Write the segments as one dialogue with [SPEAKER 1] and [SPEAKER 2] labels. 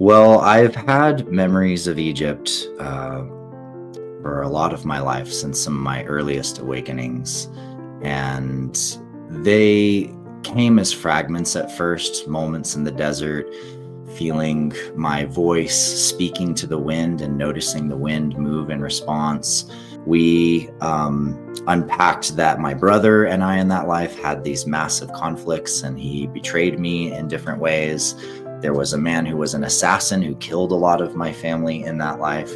[SPEAKER 1] Well, I've had memories of Egypt for a lot of my life since some of my earliest awakenings. And they came as fragments at first, moments in the desert, feeling my voice speaking to the wind and noticing the wind move in response. We unpacked that my brother and I in that life had these massive conflicts, and he betrayed me in different ways. There was a man who was an assassin who killed a lot of my family in that life.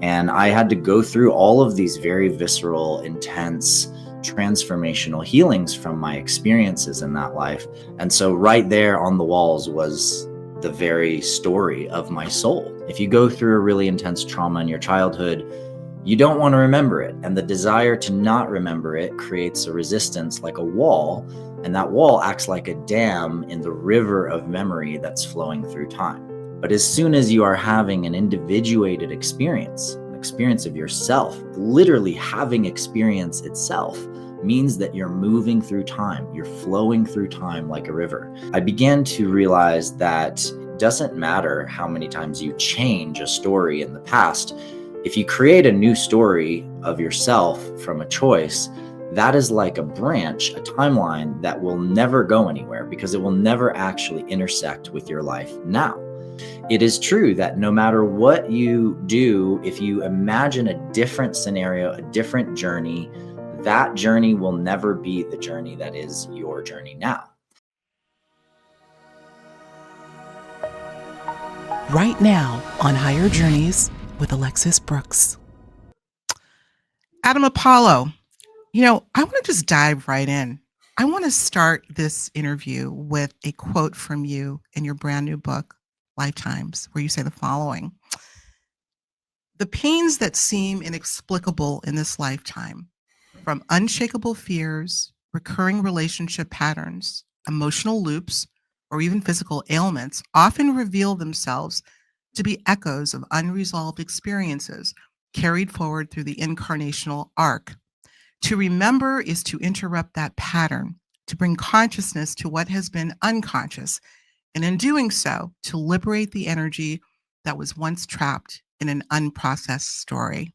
[SPEAKER 1] And I had to go through all of these very visceral, intense, transformational healings from my experiences in that life. And so right there on the walls was the very story of my soul. If you go through a really intense trauma in your childhood, you don't want to remember it. And the desire to not remember it creates a resistance like a wall. And that wall acts like a dam in the river of memory that's flowing through time. But as soon as you are having an individuated experience, an experience of yourself, literally having experience itself means that you're moving through time. You're flowing through time like a river. I began to realize that it doesn't matter how many times you change a story in the past. If you create a new story of yourself from a choice, that is like a branch, a timeline that will never go anywhere because it will never actually intersect with your life now. It is true that no matter what you do, if you imagine a different scenario, a different journey, that journey will never be the journey that is your journey now.
[SPEAKER 2] Right now on Higher Journeys with Alexis Brooks. Adam Apollo, I want to just dive right in. I want to start this interview with a quote from you in your brand new book, Lifetimes, where you say the following: "The pains that seem inexplicable in this lifetime, from unshakable fears, recurring relationship patterns, emotional loops, or even physical ailments, often reveal themselves to be echoes of unresolved experiences carried forward through the incarnational arc. To remember is to interrupt that pattern, to bring consciousness to what has been unconscious, and in doing so, to liberate the energy that was once trapped in an unprocessed story."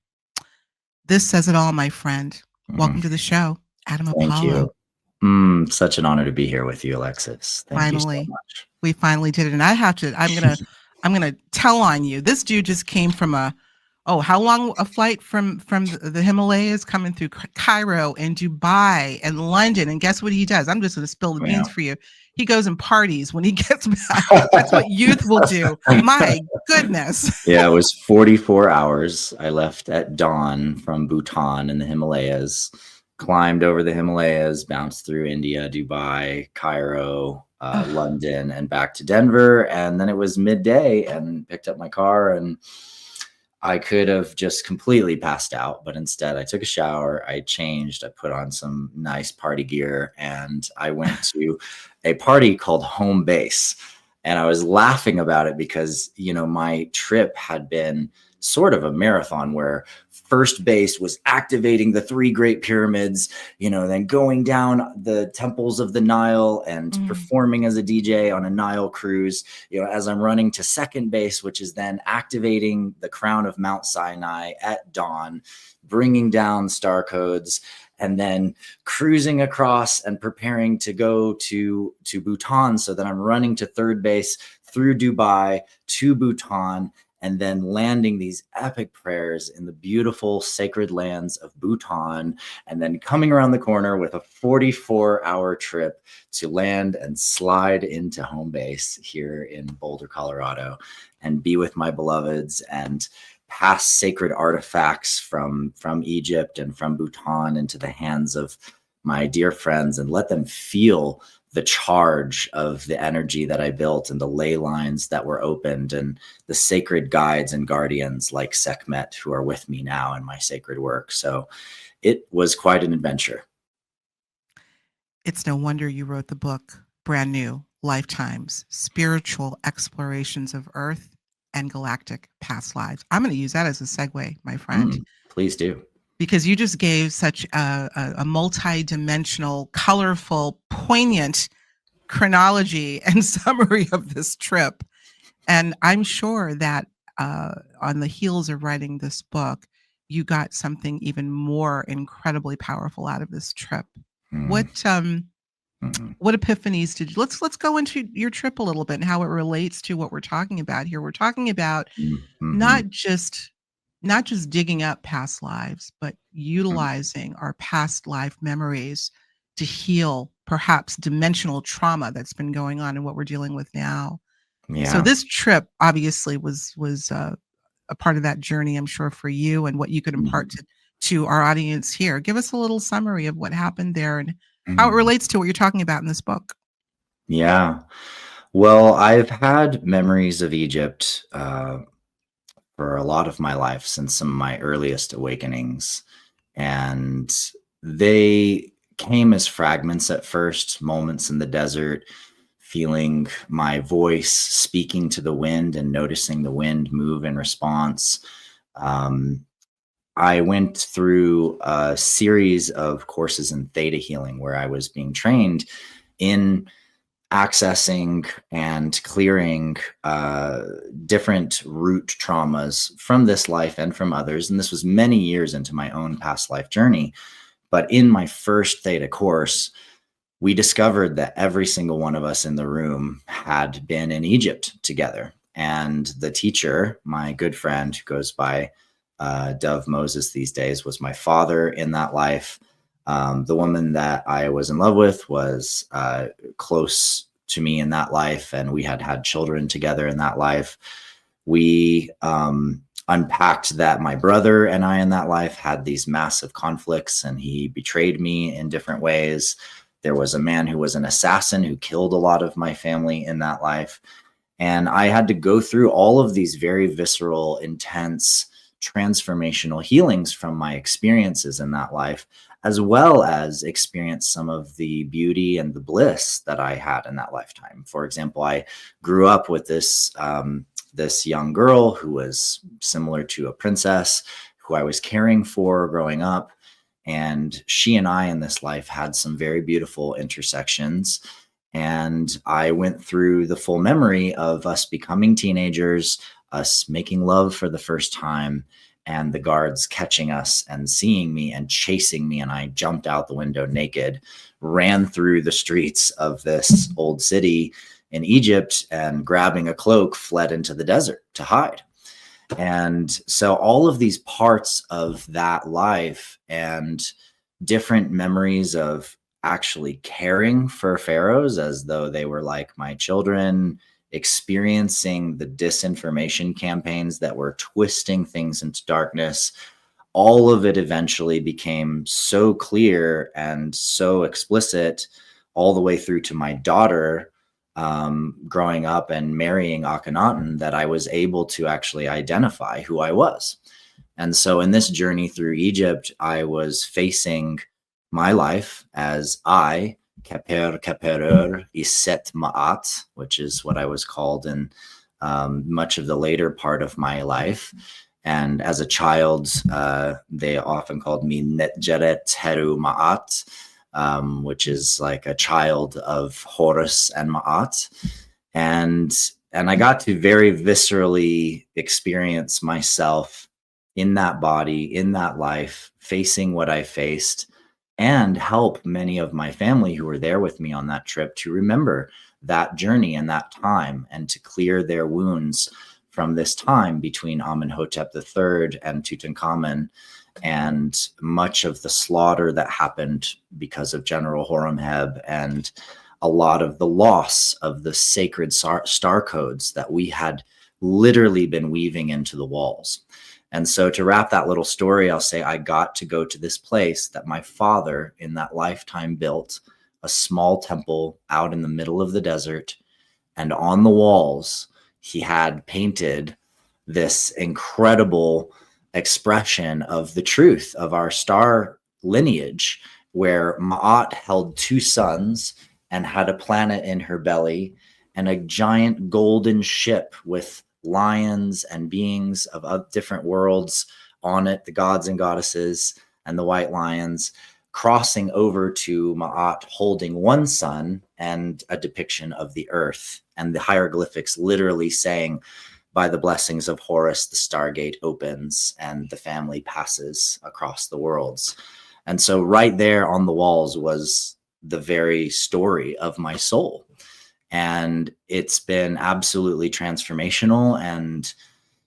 [SPEAKER 2] This says it all, my friend. Welcome to the show, Adam
[SPEAKER 1] Thank
[SPEAKER 2] Apollo.
[SPEAKER 1] you. Such an honor to be here with you, Alexis. Thank you so much.
[SPEAKER 2] We finally did it. And I'm gonna tell on you. This dude just came from how long a flight from the Himalayas, coming through Cairo and Dubai and London. And guess what he does? I'm just gonna spill the beans for you. He goes and parties when he gets back. That's what youth will do. My goodness.
[SPEAKER 1] Yeah, it was 44 hours. I left at dawn from Bhutan in the Himalayas, climbed over the Himalayas, bounced through India, Dubai, Cairo, London, and back to Denver. And then it was midday and picked up my car, and I could have just completely passed out, but instead I took a shower, I changed, I put on some nice party gear, and I went to a party called Home Base. And I was laughing about it because, my trip had been sort of a marathon where first base was activating the 3 Great Pyramids, then going down the temples of the Nile and performing as a DJ on a Nile cruise, as I'm running to second base, which is then activating the crown of Mount Sinai at dawn, bringing down star codes, and then cruising across and preparing to go to Bhutan. So that I'm running to third base through Dubai to Bhutan, and then landing these epic prayers in the beautiful sacred lands of Bhutan, and then coming around the corner with a 44-hour trip to land and slide into home base here in Boulder, Colorado, and be with my beloveds and pass sacred artifacts from Egypt and from Bhutan into the hands of my dear friends and let them feel the charge of the energy that I built and the ley lines that were opened and the sacred guides and guardians like Sekhmet who are with me now in my sacred work. So it was quite an adventure.
[SPEAKER 2] It's no wonder you wrote the book, brand new, Lifetimes, Spiritual Explorations of Earth and Galactic Past Lives. I'm going to use that as a segue, my friend.
[SPEAKER 1] Please do.
[SPEAKER 2] Because you just gave such a multi-dimensional, colorful, poignant chronology and summary of this trip. And I'm sure that on the heels of writing this book, you got something even more incredibly powerful out of this trip.
[SPEAKER 1] Mm,
[SPEAKER 2] What
[SPEAKER 1] mhm,
[SPEAKER 2] what epiphanies did you let's go into your trip a little bit and how it relates to what we're talking about here. We're talking about
[SPEAKER 1] mm, mhm,
[SPEAKER 2] not just not just digging up past lives, but
[SPEAKER 1] mm.
[SPEAKER 2] utilizing our past life memories to heal perhaps dimensional trauma that's been going on and what we're dealing with now. So
[SPEAKER 1] Yeah.
[SPEAKER 2] this trip obviously was a part of that journey, I'm sure, for you and what you could impart
[SPEAKER 1] Mhm,
[SPEAKER 2] to our audience here. Give us a little summary of what happened there and how it
[SPEAKER 1] mhm.
[SPEAKER 2] relates to what you're talking about in this book.
[SPEAKER 1] Yeah. Well, I've had memories of Egypt for a lot of my life since some of my earliest awakenings. And they came as fragments at first, moments in the desert, feeling my voice speaking to the wind and noticing the wind move in response. Um, I went through a series of courses in theta healing where I was being trained in accessing and clearing different root traumas from this life and from others. And this was many years into my own past life journey. But in my first theta course, we discovered that every single one of us in the room had been in Egypt together. And the teacher, my good friend who goes by Dove Moses these days, was my father in that life. The woman that I was in love with was close to me in that life, and we had had children together in that life. We unpacked that my brother and I in that life had these massive conflicts, and he betrayed me in different ways. There was a man who was an assassin who killed a lot of my family in that life. And I had to go through all of these very visceral, intense, transformational healings from my experiences in that life, as well as experience some of the beauty and the bliss that I had in that lifetime. For example, I grew up with this young girl who was similar to a princess who I was caring for growing up. And she and I in this life had some very beautiful intersections. And I went through the full memory of us becoming teenagers, us making love for the first time, and the guards catching us and seeing me and chasing me. And I jumped out the window naked, ran through the streets of this old city in Egypt, and grabbing a cloak, fled into the desert to hide. And so all of these parts of that life and different memories of actually caring for pharaohs as though they were like my children, experiencing the disinformation campaigns that were twisting things into darkness, all of it eventually became so clear and so explicit all the way through to my daughter growing up and marrying Akhenaten that I was able to actually identify who I was. And so in this journey through Egypt, I was facing my life as I, Keper Keperer Iset Ma'at, which is what I was called in much of the later part of my life. And as a child, they often called me Netjeret Heru Ma'at, which is like a child of Horus and Ma'at. And and I got to very viscerally experience myself in that body, in that life, facing what I faced, and help many of my family who were there with me on that trip to remember that journey and that time and to clear their wounds from this time between Amenhotep III and Tutankhamun and much of the slaughter that happened because of General Horemheb and a lot of the loss of the sacred star codes that we had literally been weaving into the walls. And so to wrap that little story, I'll say I got to go to this place that my father in that lifetime built, a small temple out in the middle of the desert. And on the walls, he had painted this incredible expression of the truth of our star lineage, where Ma'at held two suns and had a planet in her belly and a giant golden ship with lions and beings of different worlds on it, the gods and goddesses and the white lions, crossing over to Ma'at holding one sun and a depiction of the earth, and the hieroglyphics literally saying, by the blessings of Horus, the stargate opens and the family passes across the worlds. And so right there on the walls was the very story of my soul. And it's been absolutely transformational and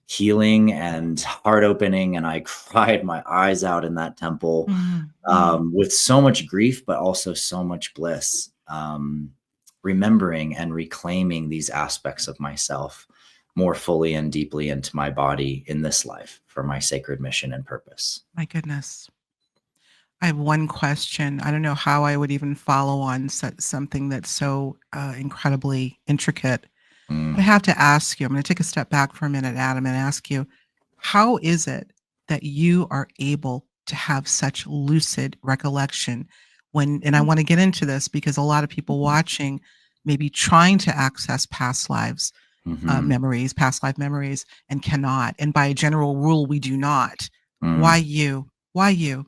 [SPEAKER 1] healing and heart opening. And I cried my eyes out in that temple, with so much grief, but also so much bliss, remembering and reclaiming these aspects of myself more fully and deeply into my body in this life for my sacred mission and purpose.
[SPEAKER 2] My goodness. I have one question. I don't know how I would even follow on something that's so incredibly intricate. But I have to ask you, I'm going to take a step back for a minute, Adam, and ask you, how is it that you are able to have such lucid recollection when, and I want to get into this because a lot of people watching may be trying to access past lives, memories, past life memories, and cannot. And by a general rule, we do not. Why you? Why you?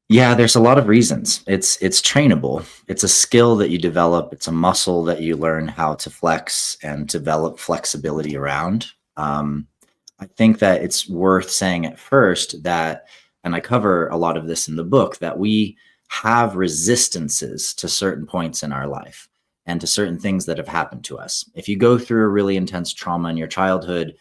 [SPEAKER 1] Yeah, there's a lot of reasons. It's trainable. It's a skill that you develop. It's a muscle that you learn how to flex and develop flexibility around. I think that it's worth saying at first that, and I cover a lot of this in the book, that we have resistances to certain points in our life and to certain things that have happened to us. If you go through a really intense trauma in your childhood,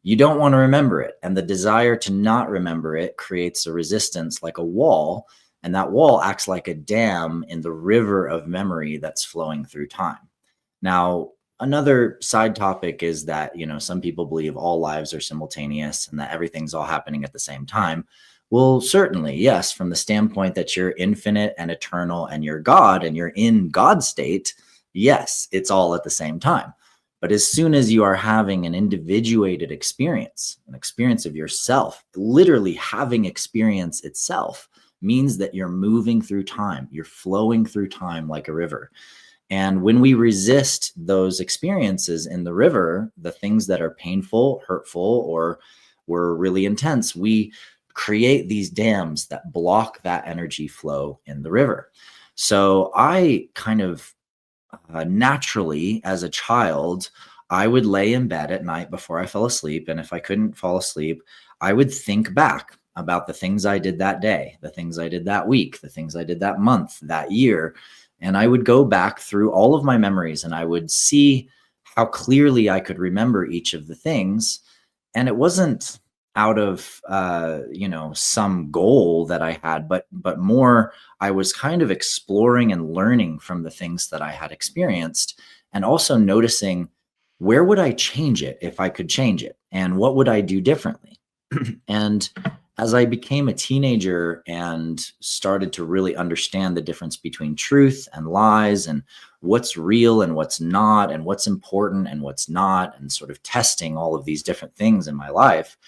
[SPEAKER 1] you don't want to remember it. And the desire to not remember it creates a resistance like a wall. And that wall acts like a dam in the river of memory that's flowing through time. Now, another side topic is that, some people believe all lives are simultaneous and that everything's all happening at the same time. Well, certainly, yes, from the standpoint that you're infinite and eternal and you're God and you're in God state, yes, it's all at the same time. But as soon as you are having an individuated experience, an experience of yourself, literally having experience itself means that you're moving through time. You're flowing through time like a river. And when we resist those experiences in the river, the things that are painful, hurtful, or were really intense, we create these dams that block that energy flow in the river. So I kind of naturally, as a child, I would lay in bed at night before I fell asleep. And if I couldn't fall asleep, I would think back about the things I did that day, the things I did that week, the things I did that month, that year. And I would go back through all of my memories and I would see how clearly I could remember each of the things. And it wasn't out of some goal that I had, but more I was kind of exploring and learning from the things that I had experienced, and also noticing where would I change it if I could change it, and what would I do differently. And as I became a teenager and started to really understand the difference between truth and lies and what's real and what's not and what's important and what's not, and sort of testing all of these different things in my life,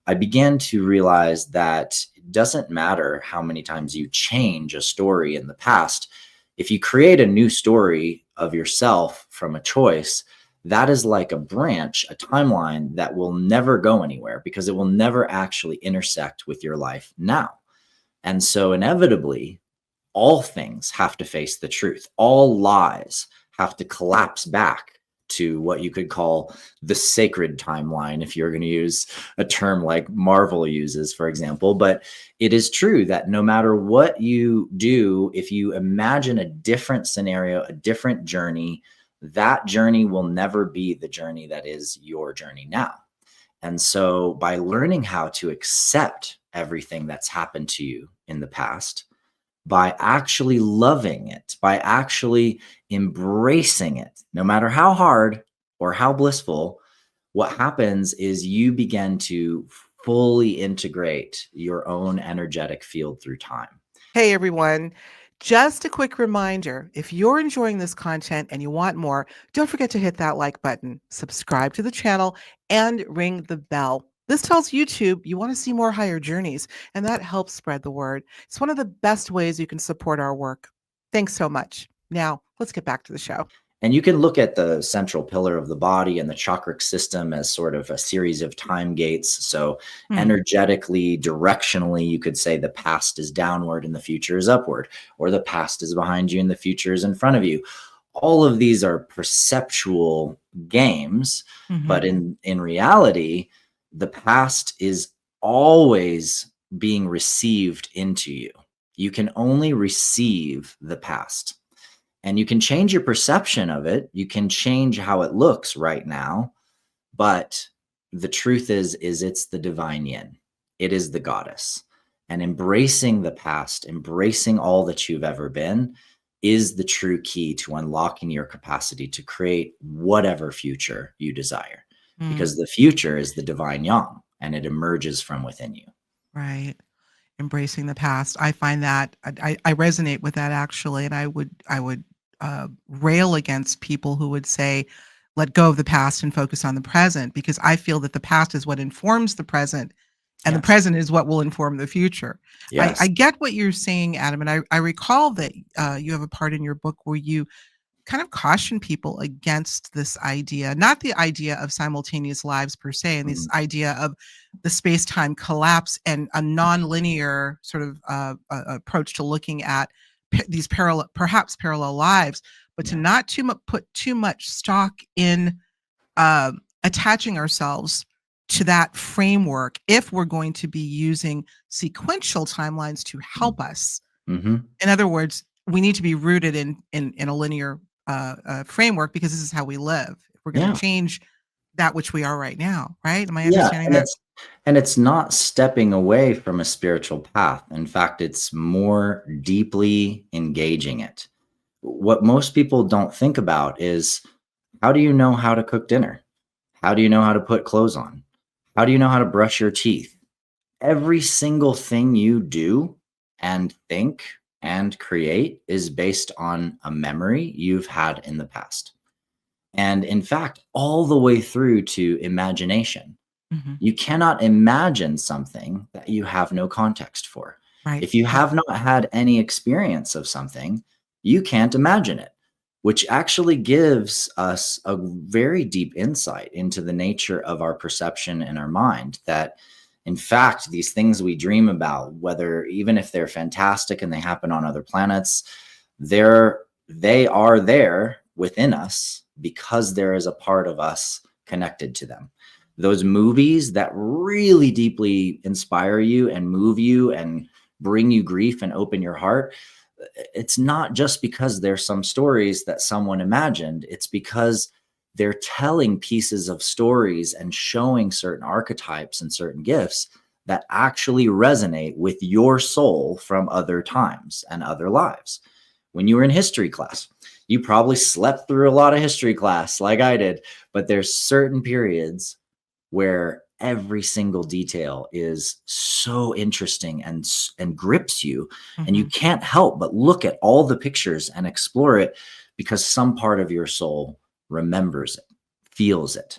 [SPEAKER 1] I began to realize that it doesn't matter how many times you change a story in the past. If you create a new story of yourself from a choice, that is like a branch, a timeline that will never go anywhere because it will never actually intersect with your life now. And so inevitably, all things have to face the truth. All lies have to collapse back to what you could call the sacred timeline, if you're going to use a term like Marvel uses, for example. But it is true that no matter what you do, if you imagine a different scenario, a different journey, that journey will never be the journey that is your journey now. And so by learning how to accept everything that's happened to you in the past, by actually loving it, by actually embracing it, no matter how hard or how blissful, what happens is you begin to fully integrate your own energetic field through time.
[SPEAKER 2] Hey, everyone. Just a quick reminder, if you're enjoying this content and you want more, don't forget to hit that like button, subscribe to the channel, and ring the bell. This tells YouTube you want to see more higher journeys, and that helps spread the word. It's one of the best ways you can support our work. Thanks so much. Now, let's get back to the show.
[SPEAKER 1] And you can look at the central pillar of the body and the chakra system as sort of a series of time gates. So,
[SPEAKER 2] Hmm.
[SPEAKER 1] energetically, directionally, you could say the past is downward and the future is upward, or the past is behind you and the future is in front of you. All of these are perceptual games,
[SPEAKER 2] Hmm.
[SPEAKER 1] but in reality, the past is always being received into you. You can only receive the past, and you can change your perception of it. You can change how it looks right now, but the truth is it's the divine yin. It is the goddess. And embracing the past, embracing all that you've ever been, is the true key to unlocking your capacity to create whatever future you desire.
[SPEAKER 2] Mm,
[SPEAKER 1] Because the future is the divine yang and it emerges from within you.
[SPEAKER 2] right. Embracing the past. I find that I resonate with that actually, and I would rail against people who would say, "Let go of the past and focus on the present," because I feel that the past is what informs the present, and the
[SPEAKER 1] Yes.
[SPEAKER 2] present is what will inform the future. I
[SPEAKER 1] Yes.
[SPEAKER 2] get what you're saying, Adam, and I recall that you have a part in your book where you kind of caution people against this idea, not the idea of simultaneous lives per se, and this
[SPEAKER 1] Mhm.
[SPEAKER 2] idea of the space-time collapse and a nonlinear sort of approach to looking at these parallel, perhaps parallel lives, but to
[SPEAKER 1] Yeah.
[SPEAKER 2] not put too much stock in attaching ourselves to that framework if we're going to be using sequential timelines to help us.
[SPEAKER 1] Mm-hmm.
[SPEAKER 2] In other words, we need to be rooted in a linear framework because this is how we live. If we're going to
[SPEAKER 1] Yeah.
[SPEAKER 2] change that which we are right now, right? Am I
[SPEAKER 1] Yeah,
[SPEAKER 2] understanding
[SPEAKER 1] and
[SPEAKER 2] that?
[SPEAKER 1] it's not stepping away from a spiritual path. In fact, it's more deeply engaging it. What most people don't think about is, how do you know how to cook dinner? How do you know how to put clothes on? How do you know how to brush your teeth? Every single thing you do and think and create is based on a memory you've had in the past. And in fact, all the way through to imagination.
[SPEAKER 2] Mhm.
[SPEAKER 1] You cannot imagine something that you have no context for.
[SPEAKER 2] Right.
[SPEAKER 1] If you
[SPEAKER 2] Right.
[SPEAKER 1] have not had any experience of something, you can't imagine it, which actually gives us a very deep insight into the nature of our perception and our mind. That, in fact, these things we dream about, whether even if they're fantastic and they happen on other planets, they're they are there within us because there is a part of us connected to them. Those movies that really deeply inspire you and move you and bring you grief and open your heart, it's not just because there's some stories that someone imagined. It's because they're telling pieces of stories and showing certain archetypes and certain gifts that actually resonate with your soul from other times and other lives. When you were in history class, you probably slept through a lot of history class like I did, but there's certain periods where every single detail is so interesting and grips you, and you
[SPEAKER 2] Mhm.
[SPEAKER 1] can't help but look at all the pictures and explore it because some part of your soul remembers it, feels it.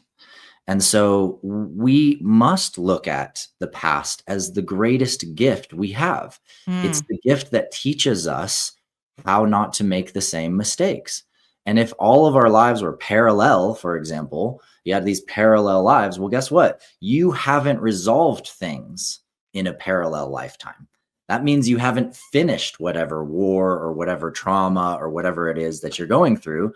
[SPEAKER 1] And so we must look at the past as the greatest gift we have. It's
[SPEAKER 2] Mm.
[SPEAKER 1] the gift that teaches us how not to make the same mistakes. And if all of our lives were parallel, for example, you had these parallel lives, well, guess what? You haven't resolved things in a parallel lifetime. That means you haven't finished whatever war or whatever trauma or whatever it is that you're going through.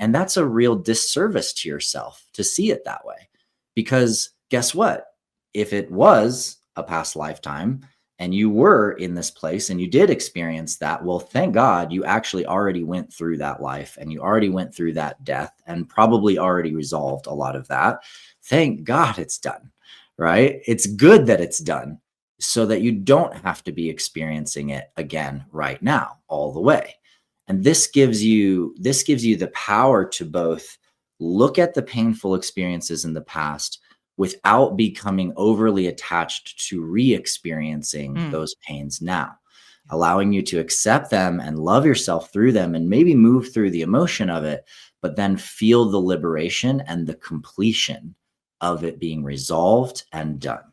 [SPEAKER 1] And that's a real disservice to yourself to see it that way. Because guess what? If it was a past lifetime and you were in this place and you did experience that, well, thank God you actually already went through that life and you already went through that death and probably already resolved a lot of that. Thank God it's done, right? It's good that it's done so that you don't have to be experiencing it again right now all the way. And this gives you the power to both look at the painful experiences in the past without becoming overly attached to re-experiencing
[SPEAKER 2] Mm.
[SPEAKER 1] those pains now, allowing you to accept them and love yourself through them and maybe move through the emotion of it, but then feel the liberation and the completion of it being resolved and done.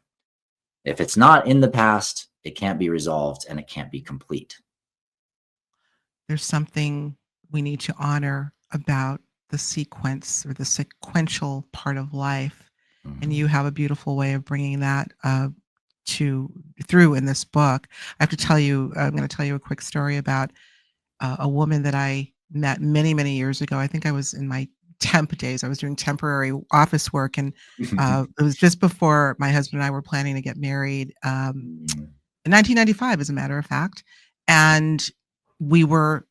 [SPEAKER 1] If it's not in the past, it can't be resolved and it can't be complete.
[SPEAKER 2] There's something we need to honor about the sequence or the sequential part of life, and
[SPEAKER 1] Mhm.
[SPEAKER 2] you have a beautiful way of bringing that to through in this book. I have to tell you, I'm going to tell you a quick story about a woman that I met many, many years ago. I think I was in my temp days. I was doing temporary office work, and it was just before my husband and I were planning to get married.
[SPEAKER 1] Mm,
[SPEAKER 2] In 1995, as a matter of fact, and we were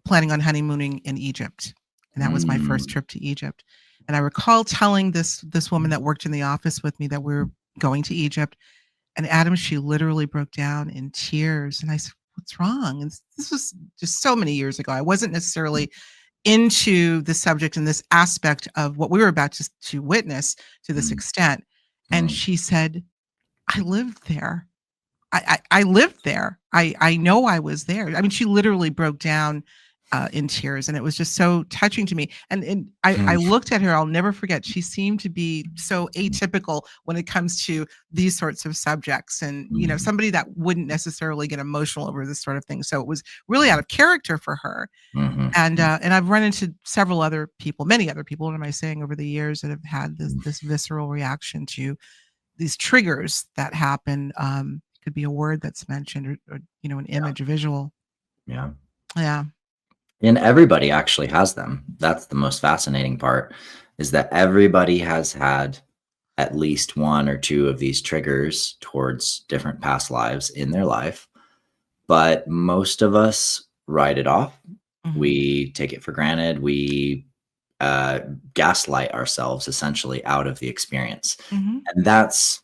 [SPEAKER 2] planning on honeymooning in Egypt, and that was my first
[SPEAKER 1] mm,
[SPEAKER 2] trip to Egypt. And I recall telling this woman that worked in the office with me that we were going to Egypt, and Adam, she literally broke down in tears, and I said, "What's wrong?" And this was just so many years ago. I wasn't necessarily into the subject and this aspect of what we were about to witness to this
[SPEAKER 1] mm,
[SPEAKER 2] extent, and
[SPEAKER 1] mm,
[SPEAKER 2] she said, "I lived there. I lived there. I know I was there." I mean, she literally broke down in tears, and it was just so touching to me. And I
[SPEAKER 1] mm,
[SPEAKER 2] looked at her. I'll never forget. She seemed to be so atypical when it comes to these sorts of subjects, and
[SPEAKER 1] mm,
[SPEAKER 2] somebody that wouldn't necessarily get emotional over this sort of thing. So it was really out of character for her.
[SPEAKER 1] mhm,
[SPEAKER 2] And I've run into several other people, many other people. What am I saying? Over the years, that have had this visceral reaction to these triggers that happen. Could be a word that's mentioned, or an
[SPEAKER 1] yeah,
[SPEAKER 2] image, a visual.
[SPEAKER 1] yeah.
[SPEAKER 2] Yeah.
[SPEAKER 1] And everybody actually has them. That's the most fascinating part, is that everybody has had at least one or two of these triggers towards different past lives in their life. But most of us write it off.
[SPEAKER 2] Mhm.
[SPEAKER 1] We take it for granted. We uh, gaslight ourselves essentially out of the experience.
[SPEAKER 2] Mhm.
[SPEAKER 1] And that's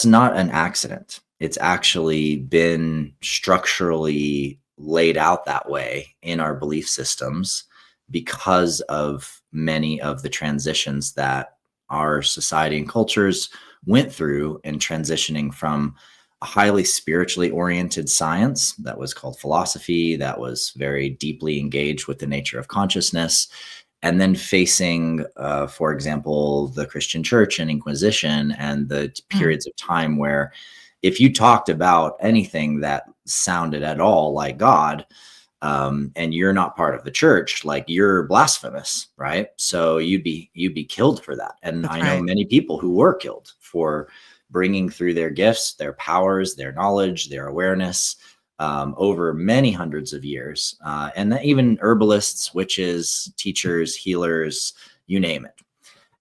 [SPEAKER 1] not an accident. It's actually been structurally laid out that way in our belief systems because of many of the transitions that our society and cultures went through in transitioning from a highly spiritually oriented science that was called philosophy, that was very deeply engaged with the nature of consciousness, and then facing, for example, the Christian Church and Inquisition and the
[SPEAKER 2] Mm.
[SPEAKER 1] periods of time where if you talked about anything that sounded at all like God, and you're not part of the church, like you're blasphemous, right? So you'd be killed for that. And
[SPEAKER 2] That's
[SPEAKER 1] I know
[SPEAKER 2] right.
[SPEAKER 1] many people who were killed for bringing through their gifts, their powers, their knowledge, their awareness, over many hundreds of years, and then even herbalists, witches, teachers, healers, you name it.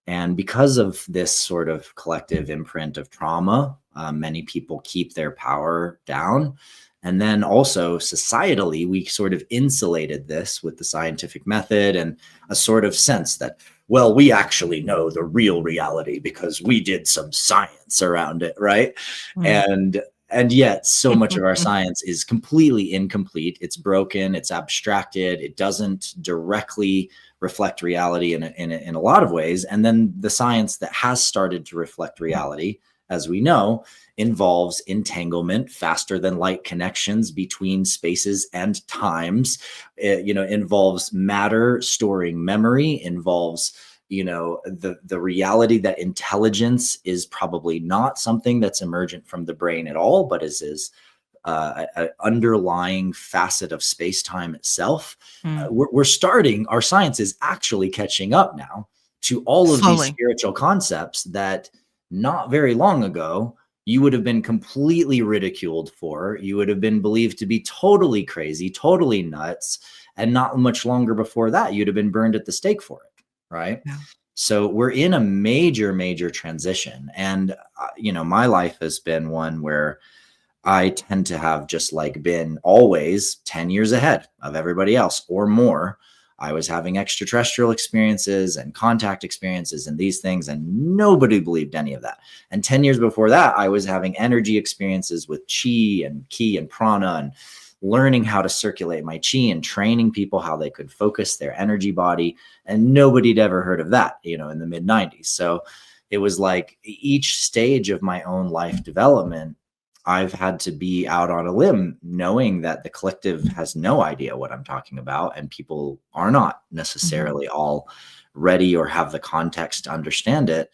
[SPEAKER 1] And because of this sort of collective imprint of trauma, many people keep their power down. And then also societally, we sort of insulated this with the scientific method and a sort of sense that, well, we actually know the real reality because we did some science around it, right?
[SPEAKER 2] Mm.
[SPEAKER 1] And yet so much of our science is completely incomplete. It's broken, it's abstracted, it doesn't directly reflect reality in a lot of ways. And then the science that has started to reflect reality, as we know, involves entanglement, faster than light connections between spaces and times. It, involves matter storing memory, involves the reality that intelligence is probably not something that's emergent from the brain at all, but is an underlying facet of space time itself.
[SPEAKER 2] Mm.
[SPEAKER 1] We're starting, our science is actually catching up now to all of these
[SPEAKER 2] Slowly.
[SPEAKER 1] spiritual concepts that not very long ago you would have been completely ridiculed for. You would have been believed to be totally crazy, totally nuts. And not much longer before that, you'd have been burned at the stake for it. Right.
[SPEAKER 2] Yeah.
[SPEAKER 1] So we're in a major, major transition. And, my life has been one where I tend to have just like been always 10 years ahead of everybody else or more. I was having extraterrestrial experiences and contact experiences and these things, and nobody believed any of that. And 10 years before that, I was having energy experiences with chi and ki and prana and learning how to circulate my chi and training people how they could focus their energy body. And nobody'd ever heard of that, in the mid 90s. So it was like each stage of my own life development, I've had to be out on a limb knowing that the collective has no idea what I'm talking about, and people are not
[SPEAKER 2] Mhm.
[SPEAKER 1] necessarily all ready or have the context to understand it.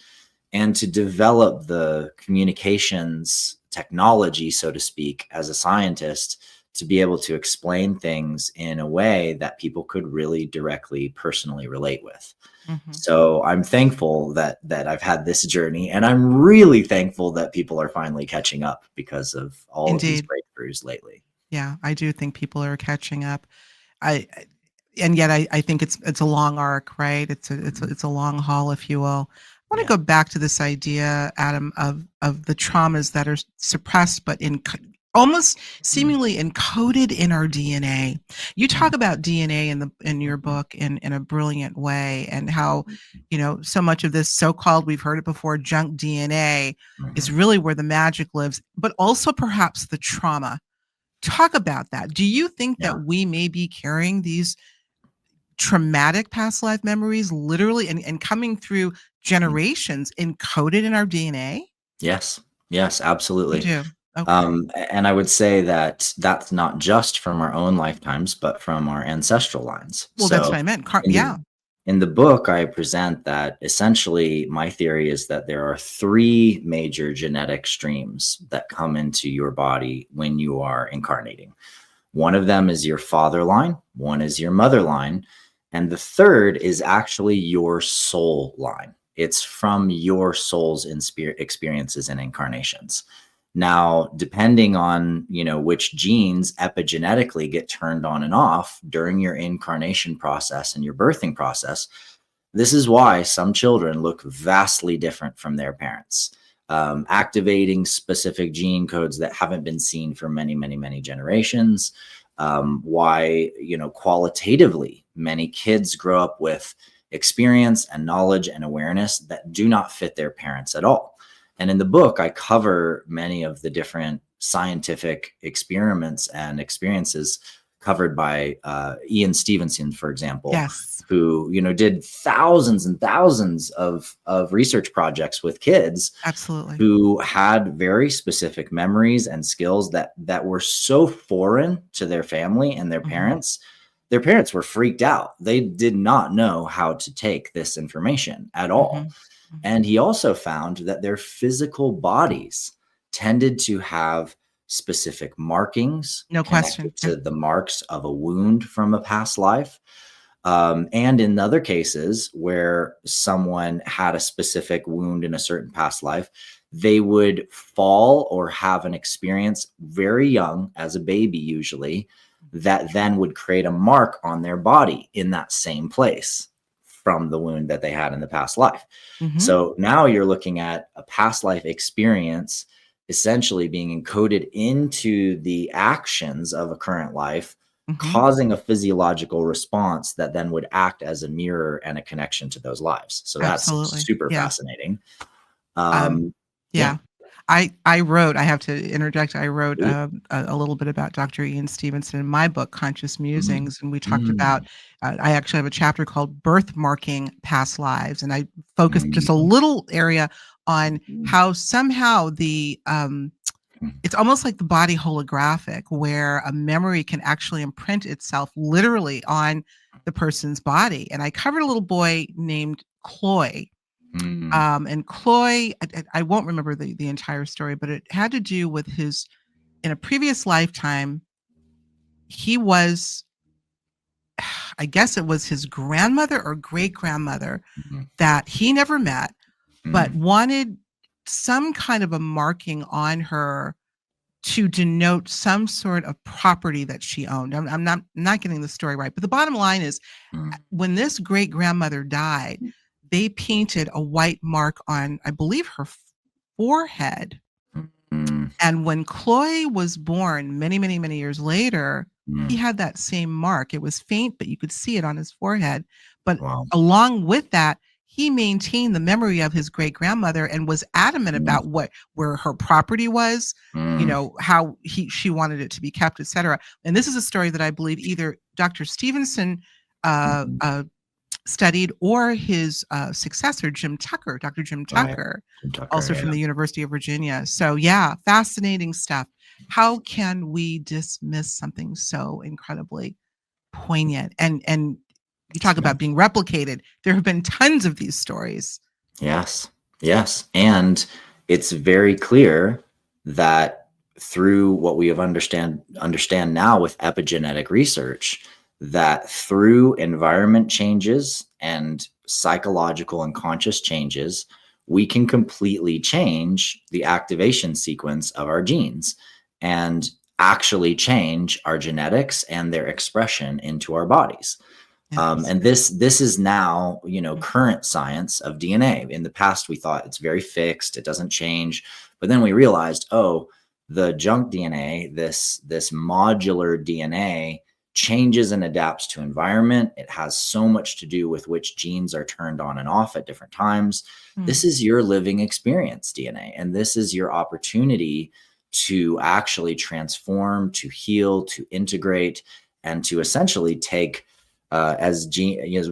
[SPEAKER 1] And to develop the communications technology, so to speak, as a scientist to be able to explain things in a way that people could really directly, personally relate with.
[SPEAKER 2] Mhm.
[SPEAKER 1] So I'm thankful that I've had this journey, and I'm really thankful that people are finally catching up because of all of these
[SPEAKER 2] Indeed.
[SPEAKER 1] breakthroughs lately.
[SPEAKER 2] Yeah, I do think people are catching up. I and yet I think it's a long arc, right?
[SPEAKER 1] Mhm.
[SPEAKER 2] It's a long haul, if you will. I wanna
[SPEAKER 1] Yeah.
[SPEAKER 2] go back to this idea, Adam, of the traumas that are suppressed, but almost
[SPEAKER 1] Mm,
[SPEAKER 2] seemingly encoded in our DNA. You
[SPEAKER 1] mm,
[SPEAKER 2] talk about DNA in your book in a brilliant way, and how, so much of this so-called, we've heard it before, junk DNA is
[SPEAKER 1] mhm.
[SPEAKER 2] really where the magic lives, but also perhaps the trauma. Talk about that. Do you think
[SPEAKER 1] Yeah.
[SPEAKER 2] that we may be carrying these traumatic past life memories literally and coming through
[SPEAKER 1] Mm.
[SPEAKER 2] generations encoded in our DNA?
[SPEAKER 1] Yes. Yes,
[SPEAKER 2] You
[SPEAKER 1] absolutely.
[SPEAKER 2] do? Okay.
[SPEAKER 1] And I would say that that's not just from our own lifetimes, but from our ancestral lines.
[SPEAKER 2] Well, that's what
[SPEAKER 1] So
[SPEAKER 2] I meant.
[SPEAKER 1] in the
[SPEAKER 2] Yeah.
[SPEAKER 1] in the book, I present that essentially my theory is that there are three major genetic streams that come into your body when you are incarnating. One of them is your father line, one is your mother line, and the third is actually your soul line. It's from your soul's experiences and incarnations. Now, depending on, which genes epigenetically get turned on and off during your incarnation process and your birthing process, this is why some children look vastly different from their parents, activating specific gene codes that haven't been seen for many, many, many generations. Why, qualitatively, many kids grow up with experience and knowledge and awareness that do not fit their parents at all. And in the book, I cover many of the different scientific experiments and experiences covered by Ian Stevenson, for example,
[SPEAKER 2] Yes.
[SPEAKER 1] who did thousands and thousands of research projects with kids
[SPEAKER 2] Absolutely.
[SPEAKER 1] who had very specific memories and skills that were so foreign to their family and their
[SPEAKER 2] Mhm.
[SPEAKER 1] parents. Their parents were freaked out. They did not know how to take this information at all.
[SPEAKER 2] Mhm. Mhm.
[SPEAKER 1] And he also found that their physical bodies tended to have specific markings
[SPEAKER 2] No question.
[SPEAKER 1] connected
[SPEAKER 2] Yeah.
[SPEAKER 1] to the marks of a wound from a past life. And in other cases where someone had a specific wound in a certain past life, they would fall or have an experience very young, as a baby usually, that then would create a mark on their body in that same place from the wound that they had in the past life.
[SPEAKER 2] Mhm.
[SPEAKER 1] So now you're looking at a past life experience essentially being encoded into the actions of a current life,
[SPEAKER 2] Mhm.
[SPEAKER 1] causing a physiological response that then would act as a mirror and a connection to those lives. So that's
[SPEAKER 2] Absolutely.
[SPEAKER 1] super
[SPEAKER 2] Yeah.
[SPEAKER 1] fascinating.
[SPEAKER 2] Um,
[SPEAKER 1] Yeah.
[SPEAKER 2] yeah. I have to interject, I wrote,
[SPEAKER 1] Do it.
[SPEAKER 2] a little bit about Dr. Ian Stevenson in my book, Conscious
[SPEAKER 1] Mhm.
[SPEAKER 2] Musings, and we talked about,
[SPEAKER 1] Mm,
[SPEAKER 2] I actually have a chapter called Birthmarking Past Lives, and I focused just a
[SPEAKER 1] mm,
[SPEAKER 2] little area on
[SPEAKER 1] mm,
[SPEAKER 2] how somehow
[SPEAKER 1] mm,
[SPEAKER 2] it's almost like the body holographic, where a memory can actually imprint itself literally on the person's body, and I covered a little boy named Cloy,
[SPEAKER 1] mm,
[SPEAKER 2] and Cloy, I won't remember the entire story, but it had to do with his in a previous lifetime, he was I guess it was his grandmother or great-grandmother
[SPEAKER 1] mm,
[SPEAKER 2] that he never met, but
[SPEAKER 1] mm,
[SPEAKER 2] wanted some kind of a marking on her to denote some sort of property that she owned. I'm not getting the story right, but the bottom line is,
[SPEAKER 1] mm,
[SPEAKER 2] when this great-grandmother died, they painted a white mark on, I believe, her forehead.
[SPEAKER 1] mm,
[SPEAKER 2] And when Chloe was born many, many, many years later, he
[SPEAKER 1] mm.
[SPEAKER 2] had that same mark. It was faint, but you could see it on his forehead. But
[SPEAKER 1] Wow.
[SPEAKER 2] along with that, he maintained the memory of his great grandmother and was adamant
[SPEAKER 1] Mm,
[SPEAKER 2] about where her property was,
[SPEAKER 1] mm,
[SPEAKER 2] how she wanted it to be kept, etc. And this is a story that I believe either Dr. Stevenson uh,
[SPEAKER 1] mhm.
[SPEAKER 2] uh, studied, or his successor, Dr. Jim
[SPEAKER 1] Right.
[SPEAKER 2] Tucker,
[SPEAKER 1] Jim Tucker,
[SPEAKER 2] also
[SPEAKER 1] yeah.
[SPEAKER 2] from the University of Virginia. So, yeah, fascinating stuff. How can we dismiss something so incredibly poignant? And you
[SPEAKER 1] It's
[SPEAKER 2] talk
[SPEAKER 1] amazing.
[SPEAKER 2] about being replicated. There have been tons of these stories.
[SPEAKER 1] Yes. Yes. And it's very clear that through what we have understand now with epigenetic research, that through environment changes and psychological and conscious changes, we can completely change the activation sequence of our genes and actually change our genetics and their expression into our bodies. And
[SPEAKER 2] Interesting.
[SPEAKER 1] this is now,
[SPEAKER 2] Mm,
[SPEAKER 1] current science of DNA. In the past, we thought it's very fixed, it doesn't change. But then we realized, oh, the junk DNA, this modular DNA, changes and adapts to environment. It has so much to do with which genes are turned on and off at different times.
[SPEAKER 2] mm,
[SPEAKER 1] This is your living experience DNA, and this is your opportunity to actually transform, to heal, to integrate, and to essentially take, as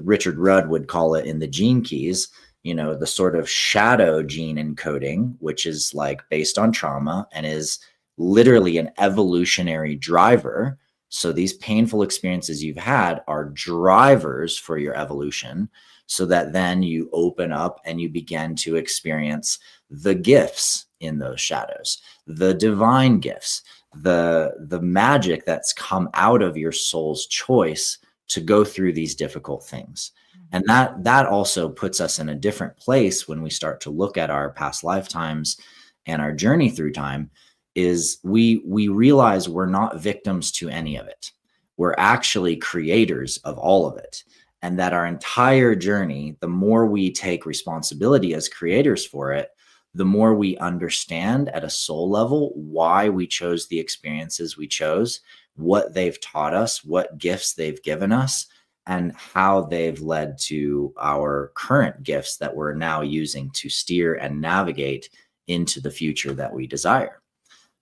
[SPEAKER 1] Richard Rudd would call it in the Gene Keys, the sort of shadow gene encoding, which is like based on trauma and is literally an evolutionary driver. So these painful experiences you've had are drivers for your evolution, so that then you open up and you begin to experience the gifts in those shadows, the divine gifts, the magic that's come out of your soul's choice to go through these difficult things. And that also puts us in a different place when we start to look at our past lifetimes and our journey through time. Is we realize we're not victims to any of it. We're actually creators of all of it. And that our entire journey, the more we take responsibility as creators for it, the more we understand at a soul level why we chose the experiences we chose, what they've taught us, what gifts they've given us, and how they've led to our current gifts that we're now using to steer and navigate into the future that we desire.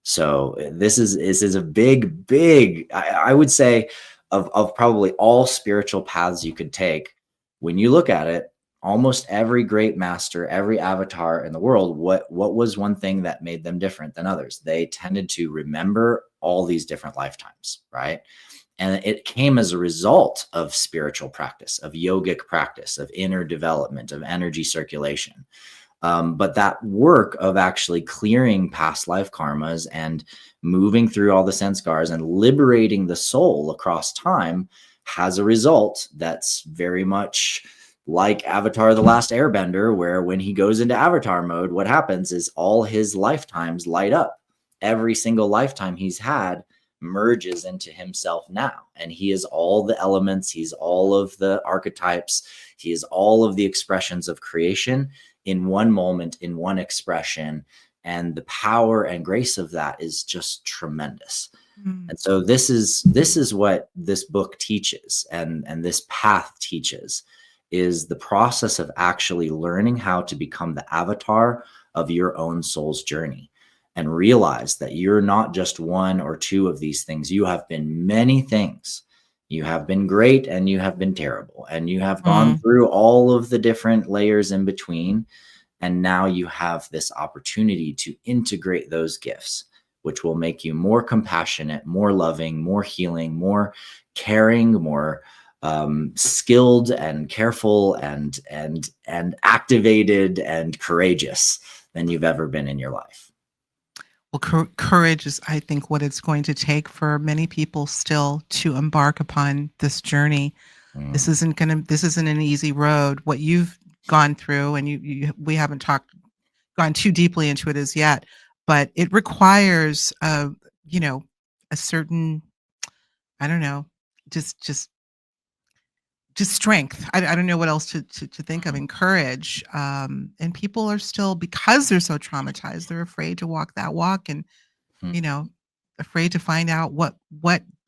[SPEAKER 1] So this is a big, I would say, of probably all spiritual paths you could take. When you look at it, almost every great master, every avatar in the world, what was one thing that made them different than others? They tended to remember all these different lifetimes, right? And it came as a result of spiritual practice, of yogic practice, of inner development, of energy circulation. But that work of actually clearing past life karmas and moving through all the sense scars and liberating the soul across time has a result that's very much like Avatar: The Last Airbender, where when he goes into avatar mode, what happens is all his lifetimes light up. Every single lifetime he's had merges into himself now. And he is all the elements, he's all of the archetypes, he is all of the expressions of creation in one moment, in one expression. And the power and grace of that is just tremendous.
[SPEAKER 2] mm,
[SPEAKER 1] And so this is what this book teaches, and this path teaches, is the process of actually learning how to become the avatar of your own soul's journey, and realize that you're not just one or two of these things. You have been many things. You have been great and you have been terrible, and you have gone
[SPEAKER 2] mm.
[SPEAKER 1] through all of the different layers in between. And now you have this opportunity to integrate those gifts, which will make you more compassionate, more loving, more healing, more caring, more skilled and careful and activated and courageous than you've ever been in your life.
[SPEAKER 2] Well, courage is, I think, what it's going to take for many people still to embark upon this journey.
[SPEAKER 1] Mm,
[SPEAKER 2] This isn't an easy road. What you've gone through, and we haven't gone too deeply into it as yet, but it requires, you know, a certain, I don't know, just just just strength. I don't know what else to think of,
[SPEAKER 1] mhm,
[SPEAKER 2] and courage. And people are still, because they're so traumatized, they're afraid to walk that walk, and
[SPEAKER 1] mhm,
[SPEAKER 2] you know, afraid to find out what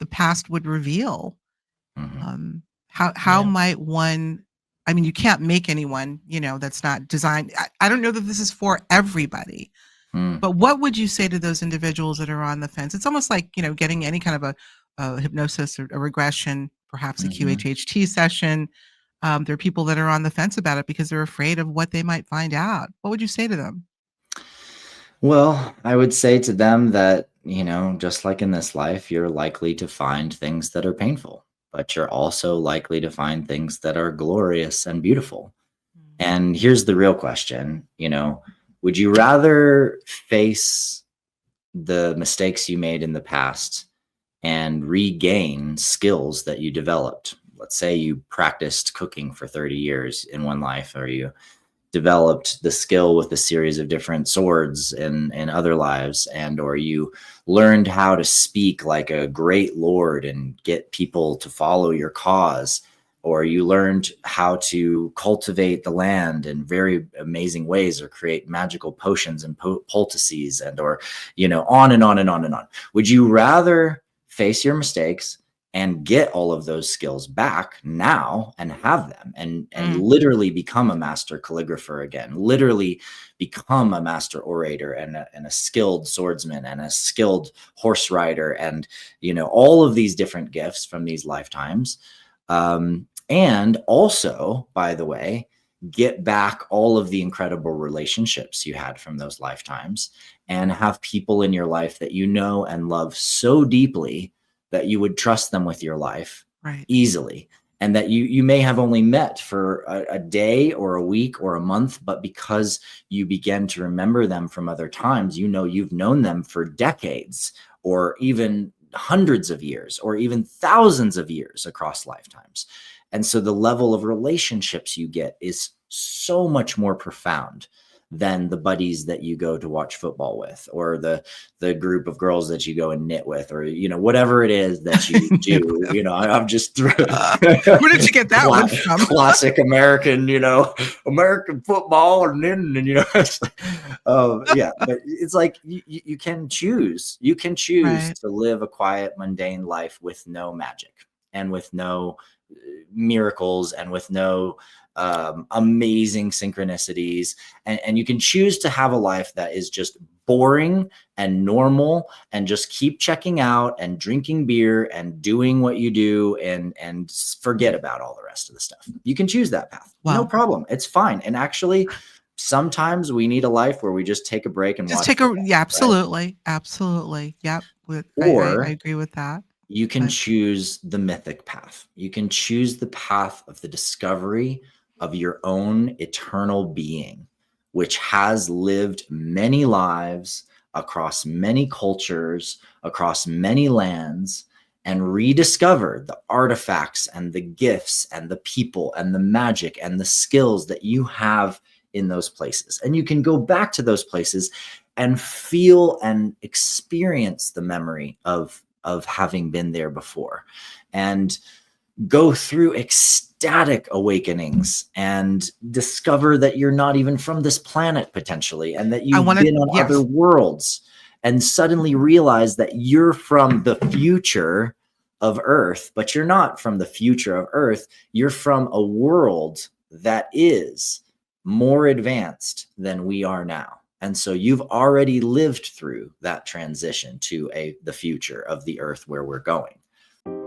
[SPEAKER 2] the past would reveal.
[SPEAKER 1] mhm.
[SPEAKER 2] How
[SPEAKER 1] Yeah.
[SPEAKER 2] might one, I mean, you can't make anyone, that's not designed. I don't know that this is for everybody,
[SPEAKER 1] Mm,
[SPEAKER 2] but what would you say to those individuals that are on the fence? It's almost like, getting any kind of a hypnosis or a regression, perhaps a
[SPEAKER 1] mhm.
[SPEAKER 2] QHHT session. There are people that are on the fence about it because they're afraid of what they might find out. What would you say to them?
[SPEAKER 1] Well, I would say to them that, just like in this life, you're likely to find things that are painful, but you're also likely to find things that are glorious and beautiful.
[SPEAKER 2] Mm,
[SPEAKER 1] And here's the real question, would you rather face the mistakes you made in the past and regain skills that you developed. Let's say you practiced cooking for 30 years in one life, or you developed the skill with a series of different swords in other lives, and or you learned how to speak like a great lord and get people to follow your cause, or you learned how to cultivate the land in very amazing ways, or create magical potions and poultices, and or on and on and on and on. Would you rather face your mistakes and get all of those skills back now and have them and literally become a master calligrapher again, literally become a master orator and a skilled swordsman and a skilled horse rider, and all of these different gifts from these lifetimes, and also, by the way, get back all of the incredible relationships you had from those lifetimes, and have people in your life that and love so deeply that you would trust them with your life easily, and that you may have only met for a day or a week or a month, but because you begin to remember them from other times, you've known them for decades, or even hundreds of years, or even thousands of years across lifetimes. And so the level of relationships you get is so much more profound than the buddies that you go to watch football with, or the group of girls that you go and knit with, or whatever it is that you do. I'm just
[SPEAKER 2] where did you get that one from?
[SPEAKER 1] Classic American, American football, and then yeah. But it's like you can choose. You can choose to live a quiet, mundane life with no magic, and with no miracles, and with no amazing synchronicities, and you can choose to have a life that is just boring and normal, and just keep checking out and drinking beer and doing what you do, and forget about all the rest of the stuff. You can choose that path. Wow. No problem. It's fine. And actually, sometimes we need a life where we just take a break and
[SPEAKER 2] absolutely, right? Absolutely. Yep. I agree with that.
[SPEAKER 1] You can choose the mythic path. You can choose the path of the discovery of your own eternal being, which has lived many lives across many cultures, across many lands, and rediscovered the artifacts and the gifts and the people and the magic and the skills that you have in those places. And you can go back to those places and feel and experience the memory of having been there before, and go through ecstatic awakenings, and discover that you're not even from this planet potentially, and that you've been on other worlds, and suddenly realize that you're from the future of Earth, but you're not from the future of Earth. You're from a world that is more advanced than we are now. And so you've already lived through that transition to the future of the Earth where we're going.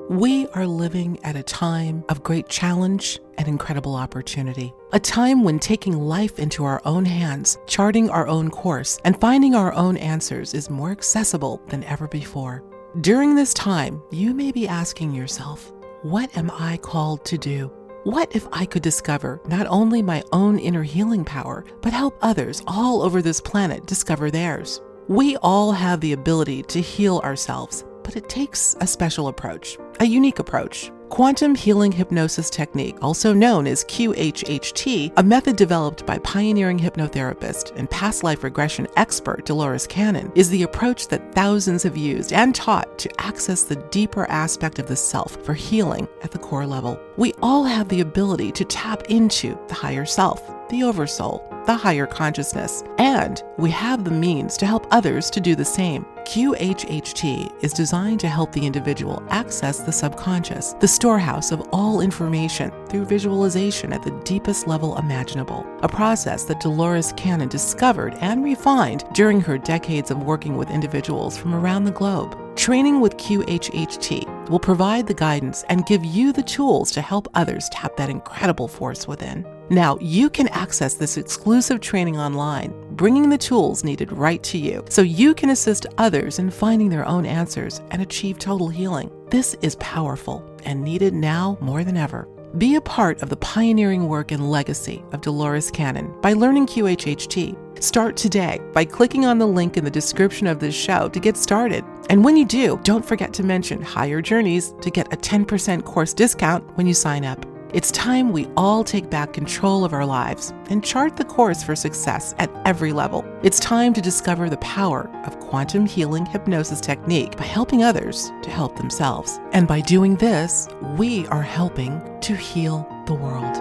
[SPEAKER 2] We are living at a time of great challenge and incredible opportunity. A time when taking life into our own hands, charting our own course, and finding our own answers is more accessible than ever before. During this time, you may be asking yourself, what am I called to do? What if I could discover not only my own inner healing power, but help others all over this planet discover theirs? We all have the ability to heal ourselves, but it takes a special approach, a unique approach. Quantum healing hypnosis technique, also known as QHHT, a method developed by pioneering hypnotherapist and past life regression expert Dolores Cannon, is the approach that thousands have used and taught to access the deeper aspect of the self for healing at the core level. We all have the ability to tap into the higher self, the oversoul, the higher consciousness, and we have the means to help others to do the same. QHHT is designed to help the individual access the subconscious, the storehouse of all information, through visualization at the deepest level imaginable, a process that Dolores Cannon discovered and refined during her decades of working with individuals from around the globe. Training with QHHT will provide the guidance and give you the tools to help others tap that incredible force within. Now, you can access this exclusive training online, bringing the tools needed right to you, so you can assist others in finding their own answers and achieve total healing. This is powerful and needed now more than ever. Be a part of the pioneering work and legacy of Dolores Cannon by learning QHHT. Start today by clicking on the link in the description of this show to get started. And when you do, don't forget to mention Higher Journeys to get a 10% course discount when you sign up. It's time we all take back control of our lives and chart the course for success at every level. It's time to discover the power of quantum healing hypnosis technique by helping others to help themselves. And by doing this, we are helping to heal the world.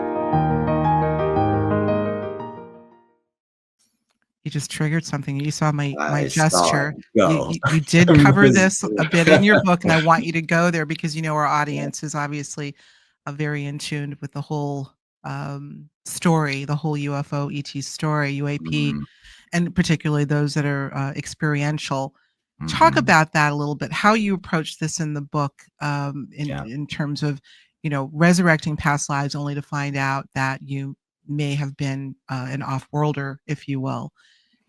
[SPEAKER 2] You just triggered something. You saw my
[SPEAKER 1] I
[SPEAKER 2] gesture.
[SPEAKER 1] saw it
[SPEAKER 2] You did cover
[SPEAKER 1] go.
[SPEAKER 2] this a bit in your book, and I want you to go there because our audience is obviously very in tune with the whole story, the whole UFO ET story, UAP,
[SPEAKER 1] Mhm,
[SPEAKER 2] and particularly those that are experiential. Talk
[SPEAKER 1] mhm.
[SPEAKER 2] about that a little bit. How you approach this in the book,
[SPEAKER 1] Yeah.
[SPEAKER 2] in terms of resurrecting past lives, only to find out that you may have been an off-worlder, if you will.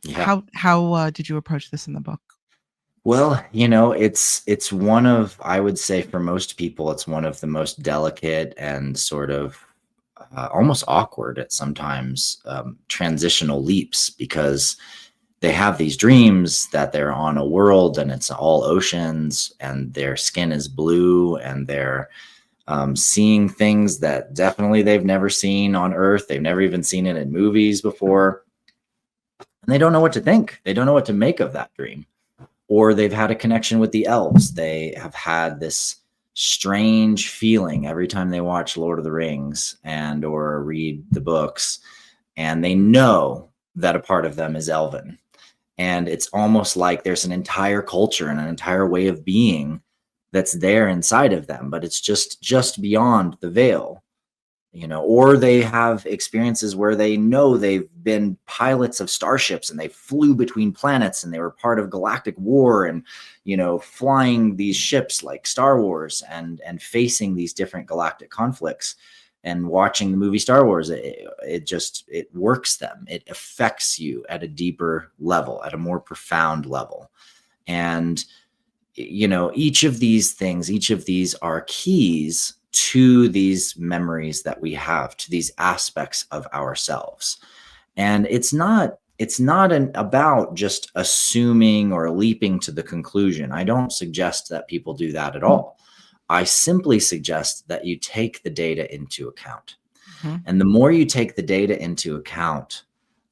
[SPEAKER 1] Yeah.
[SPEAKER 2] How did you approach this in the book?
[SPEAKER 1] Well, it's one of, I would say for most people, it's one of the most delicate and sort of almost awkward at sometimes transitional leaps, because they have these dreams that they're on a world and it's all oceans and their skin is blue and they're seeing things that definitely they've never seen on Earth. They've never even seen it in movies before. And they don't know what to think. They don't know what to make of that dream. Or they've had a connection with the elves. They have had this strange feeling every time they watch Lord of the Rings and or read the books, and they know that a part of them is elven. And it's almost like there's an entire culture and an entire way of being that's there inside of them, but it's just beyond the veil. Or they have experiences where they know they've been pilots of starships and they flew between planets and they were part of galactic war and flying these ships like Star Wars and facing these different galactic conflicts. And watching the movie Star Wars, it works them. It affects you at a deeper level, at a more profound level. And each of these things, each of these are keys to these memories that we have, to these aspects of ourselves. And it's not about just assuming or leaping to the conclusion. I don't suggest that people do that at all. I simply suggest that you take the data into account.
[SPEAKER 2] Mhm.
[SPEAKER 1] And the more you take the data into account,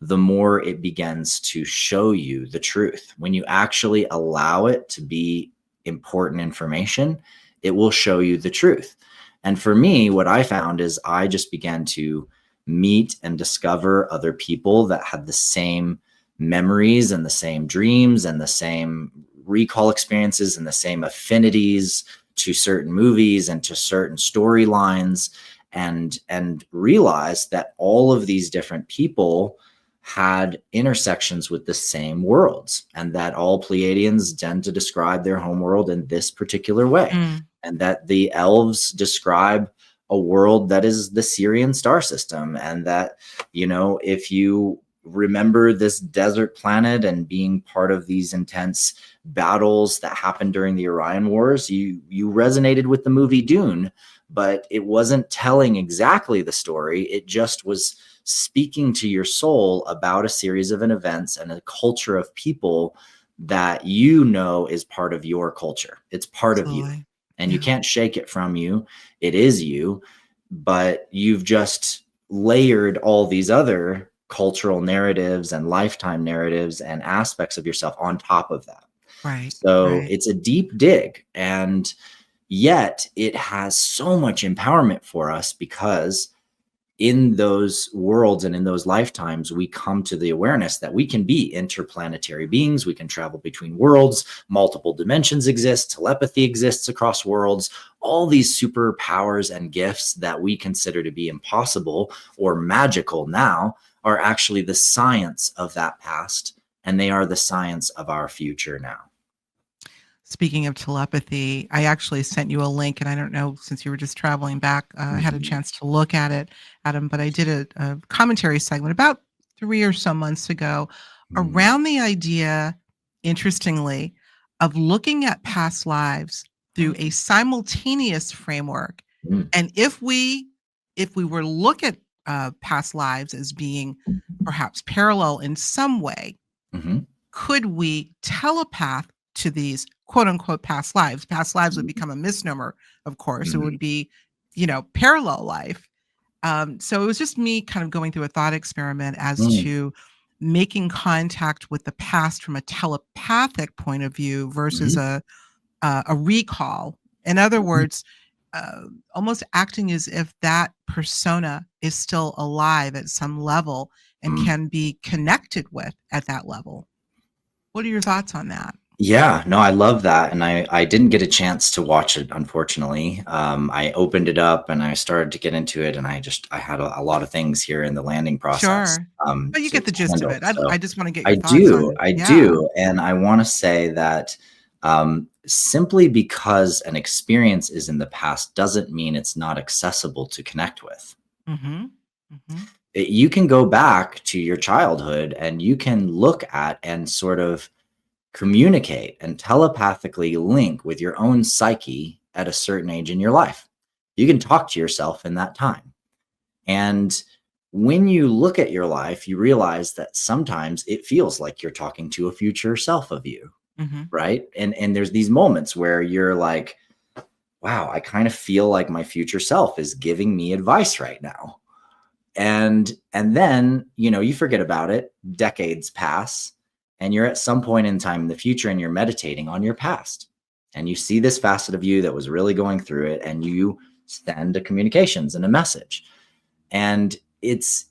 [SPEAKER 1] the more it begins to show you the truth. When you actually allow it to be important information, it will show you the truth. And for me, what I found is I just began to meet and discover other people that had the same memories and the same dreams and the same recall experiences and the same affinities to certain movies and to certain storylines, and realized that all of these different people had intersections with the same worlds, and that all Pleiadians tend to describe their homeworld in this particular way,
[SPEAKER 2] Mm.
[SPEAKER 1] and that the elves describe a world that is the Syrian star system, and that if you remember this desert planet and being part of these intense battles that happened during the Orion Wars, you resonated with the movie Dune, but it wasn't telling exactly the story. It just was speaking to your soul about a series of events and a culture of people that is part of your culture. It's part of you,
[SPEAKER 2] Absolutely.
[SPEAKER 1] and you
[SPEAKER 2] Yeah.
[SPEAKER 1] can't shake it from you. It is you, but you've just layered all these other cultural narratives and lifetime narratives and aspects of yourself on top of that.
[SPEAKER 2] Right.
[SPEAKER 1] So
[SPEAKER 2] Right.
[SPEAKER 1] it's a deep dig, and yet it has so much empowerment for us, because in those worlds and in those lifetimes, we come to the awareness that we can be interplanetary beings. We can travel between worlds. Multiple dimensions exist. Telepathy exists across worlds. All these superpowers and gifts that we consider to be impossible or magical now are actually the science of that past, and they are the science of our future now.
[SPEAKER 2] Speaking of telepathy, I actually sent you a link, and I don't know, since you were just traveling back, I had a
[SPEAKER 1] Mhm.
[SPEAKER 2] chance to look at it, Adam, but I did a commentary segment about 3 or so months ago
[SPEAKER 1] Mhm.
[SPEAKER 2] around the idea, interestingly, of looking at past lives through a simultaneous framework.
[SPEAKER 1] Mhm.
[SPEAKER 2] And if we were to look at past lives as being perhaps parallel in some way,
[SPEAKER 1] Hmm.
[SPEAKER 2] could we telepath to these quote unquote past lives? Past lives would become a misnomer, of course. It
[SPEAKER 1] Hmm.
[SPEAKER 2] would be, parallel life. So it was just me kind of going through a thought experiment as
[SPEAKER 1] Hmm.
[SPEAKER 2] to making contact with the past from a telepathic point of view versus
[SPEAKER 1] Hmm.
[SPEAKER 2] a recall. In other words, almost acting as if that persona is still alive at some level and
[SPEAKER 1] Hmm.
[SPEAKER 2] can be connected with at that level. What are your thoughts on that?
[SPEAKER 1] Yeah, no, I love that. And I didn't get a chance to watch it, unfortunately. I opened it up and I started to get into it, and I had a lot of things here in the landing process
[SPEAKER 2] Sure. But you
[SPEAKER 1] to
[SPEAKER 2] get the gist of
[SPEAKER 1] handle.
[SPEAKER 2] it.
[SPEAKER 1] So
[SPEAKER 2] I just want to get your
[SPEAKER 1] I
[SPEAKER 2] thoughts
[SPEAKER 1] do,
[SPEAKER 2] on,
[SPEAKER 1] I
[SPEAKER 2] yeah.
[SPEAKER 1] do. And I want to say that simply because an experience is in the past doesn't mean it's not accessible to connect with.
[SPEAKER 2] Mm-hmm. Mm-hmm.
[SPEAKER 1] You can go back to your childhood and you can look at and sort of communicate and telepathically link with your own psyche at a certain age in your life. You can talk to yourself in that time. And when you look at your life, you realize that sometimes it feels like you're talking to a future self of you,
[SPEAKER 2] Mm-hmm.
[SPEAKER 1] right? And there's these moments where you're like, wow, I kind of feel like my future self is giving me advice right now. And then, you forget about it, decades pass, and you're at some point in time in the future and you're meditating on your past, and you see this facet of you that was really going through it, and you send a communications and a message. And it's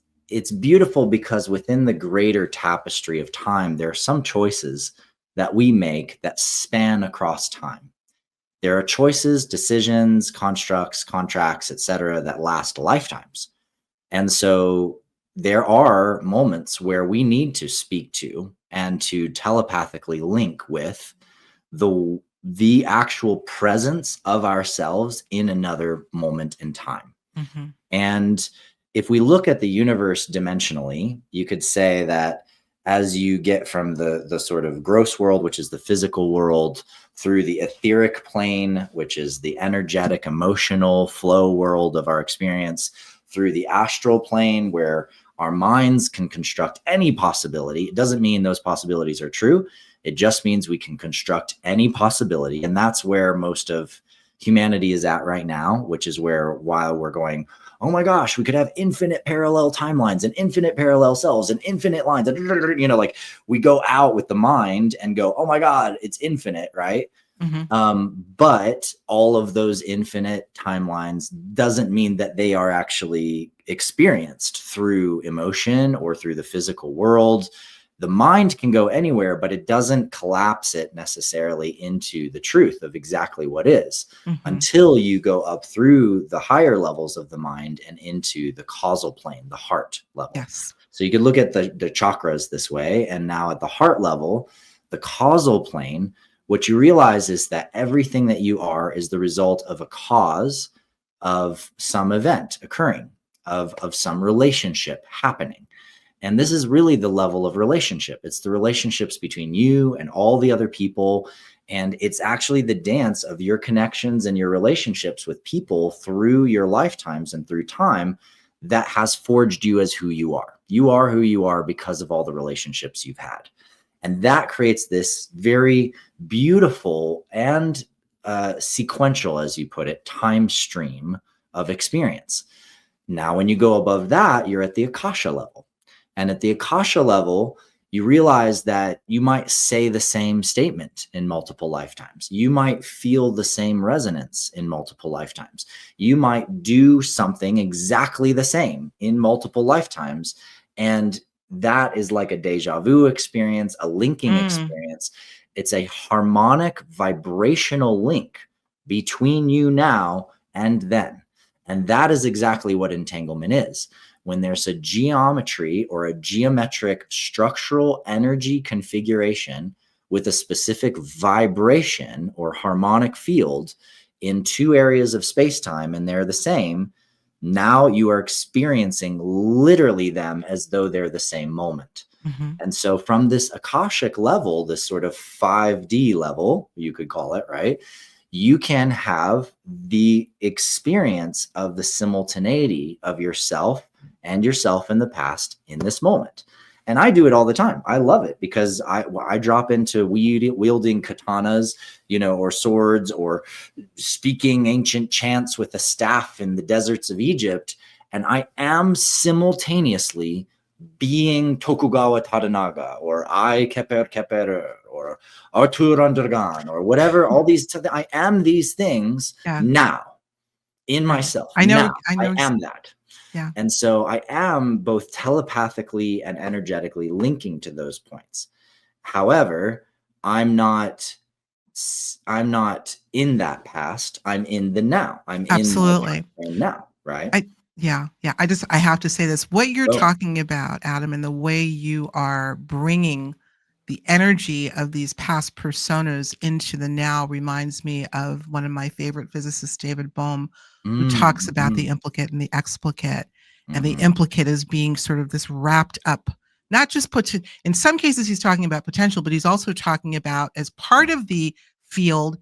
[SPEAKER 1] beautiful because within the greater tapestry of time, there are some choices that we make that span across time. There are choices, decisions, constructs, contracts, etc., that last lifetimes. And so there are moments where we need to speak to and to telepathically link with the actual presence of ourselves in another moment in time.
[SPEAKER 2] Mm-hmm.
[SPEAKER 1] And if we look at the universe dimensionally, you could say that as you get from the sort of gross world, which is the physical world, through the etheric plane, which is the energetic, emotional flow world of our experience, through the astral plane, where our minds can construct any possibility. It doesn't mean those possibilities are true. It just means we can construct any possibility. And that's where most of humanity is at right now, which is where, while we're going, oh my gosh, we could have infinite parallel timelines and infinite parallel selves and infinite lines. Like we go out with the mind and go, oh my God, it's infinite, right?
[SPEAKER 2] Mm-hmm.
[SPEAKER 1] But all of those infinite timelines doesn't mean that they are actually experienced through emotion or through the physical world. The mind can go anywhere, but it doesn't collapse it necessarily into the truth of exactly what is,
[SPEAKER 2] Mm-hmm.
[SPEAKER 1] until you go up through the higher levels of the mind and into the causal plane, the heart level.
[SPEAKER 2] Yes.
[SPEAKER 1] So you could look at the chakras this way. And now at the heart level, the causal plane, what you realize is that everything that you are is the result of a cause of some event occurring, of some relationship happening. And this is really the level of relationship. It's the relationships between you and all the other people. And it's actually the dance of your connections and your relationships with people through your lifetimes and through time that has forged you as who you are. You are who you are because of all the relationships you've had. And that creates this very beautiful and sequential, as you put it, time stream of experience. Now, when you go above that, you're at the Akasha level. And at the Akasha level, you realize that you might say the same statement in multiple lifetimes. You might feel the same resonance in multiple lifetimes. You might do something exactly the same in multiple lifetimes. And that is like a deja vu experience, a linking
[SPEAKER 2] Mm.
[SPEAKER 1] experience. It's a harmonic vibrational link between you now and then. And that is exactly what entanglement is. When there's a geometry or a geometric structural energy configuration with a specific vibration or harmonic field in two areas of space-time, and they're the same, now you are experiencing literally them as though they're the same moment.
[SPEAKER 2] Mm-hmm.
[SPEAKER 1] And so from this Akashic level, this sort of 5D level, you could call it, right? You can have the experience of the simultaneity of yourself and yourself in the past in this moment. And I do it all the time. I love it because I drop into wielding katanas, or swords, or speaking ancient chants with a staff in the deserts of Egypt. And I am simultaneously being Tokugawa Tadanaga, or I Keper Keper, or Artur Undergan, or whatever. All these, I am these things now in myself.
[SPEAKER 2] I know.
[SPEAKER 1] I am that.
[SPEAKER 2] Yeah.
[SPEAKER 1] And so I am both telepathically and energetically linking to those points. However, I'm not in that past. I'm in the now. I'm
[SPEAKER 2] Absolutely.
[SPEAKER 1] in now, right?
[SPEAKER 2] I have to say this. What you're talking about, Adam, and the way you are bringing the energy of these past personas into the now reminds me of one of my favorite physicists, David Bohm, who talks about the implicate and the explicate. And the implicate is being sort of this wrapped up, not just in some cases he's talking about potential, but he's also talking about, as part of the field,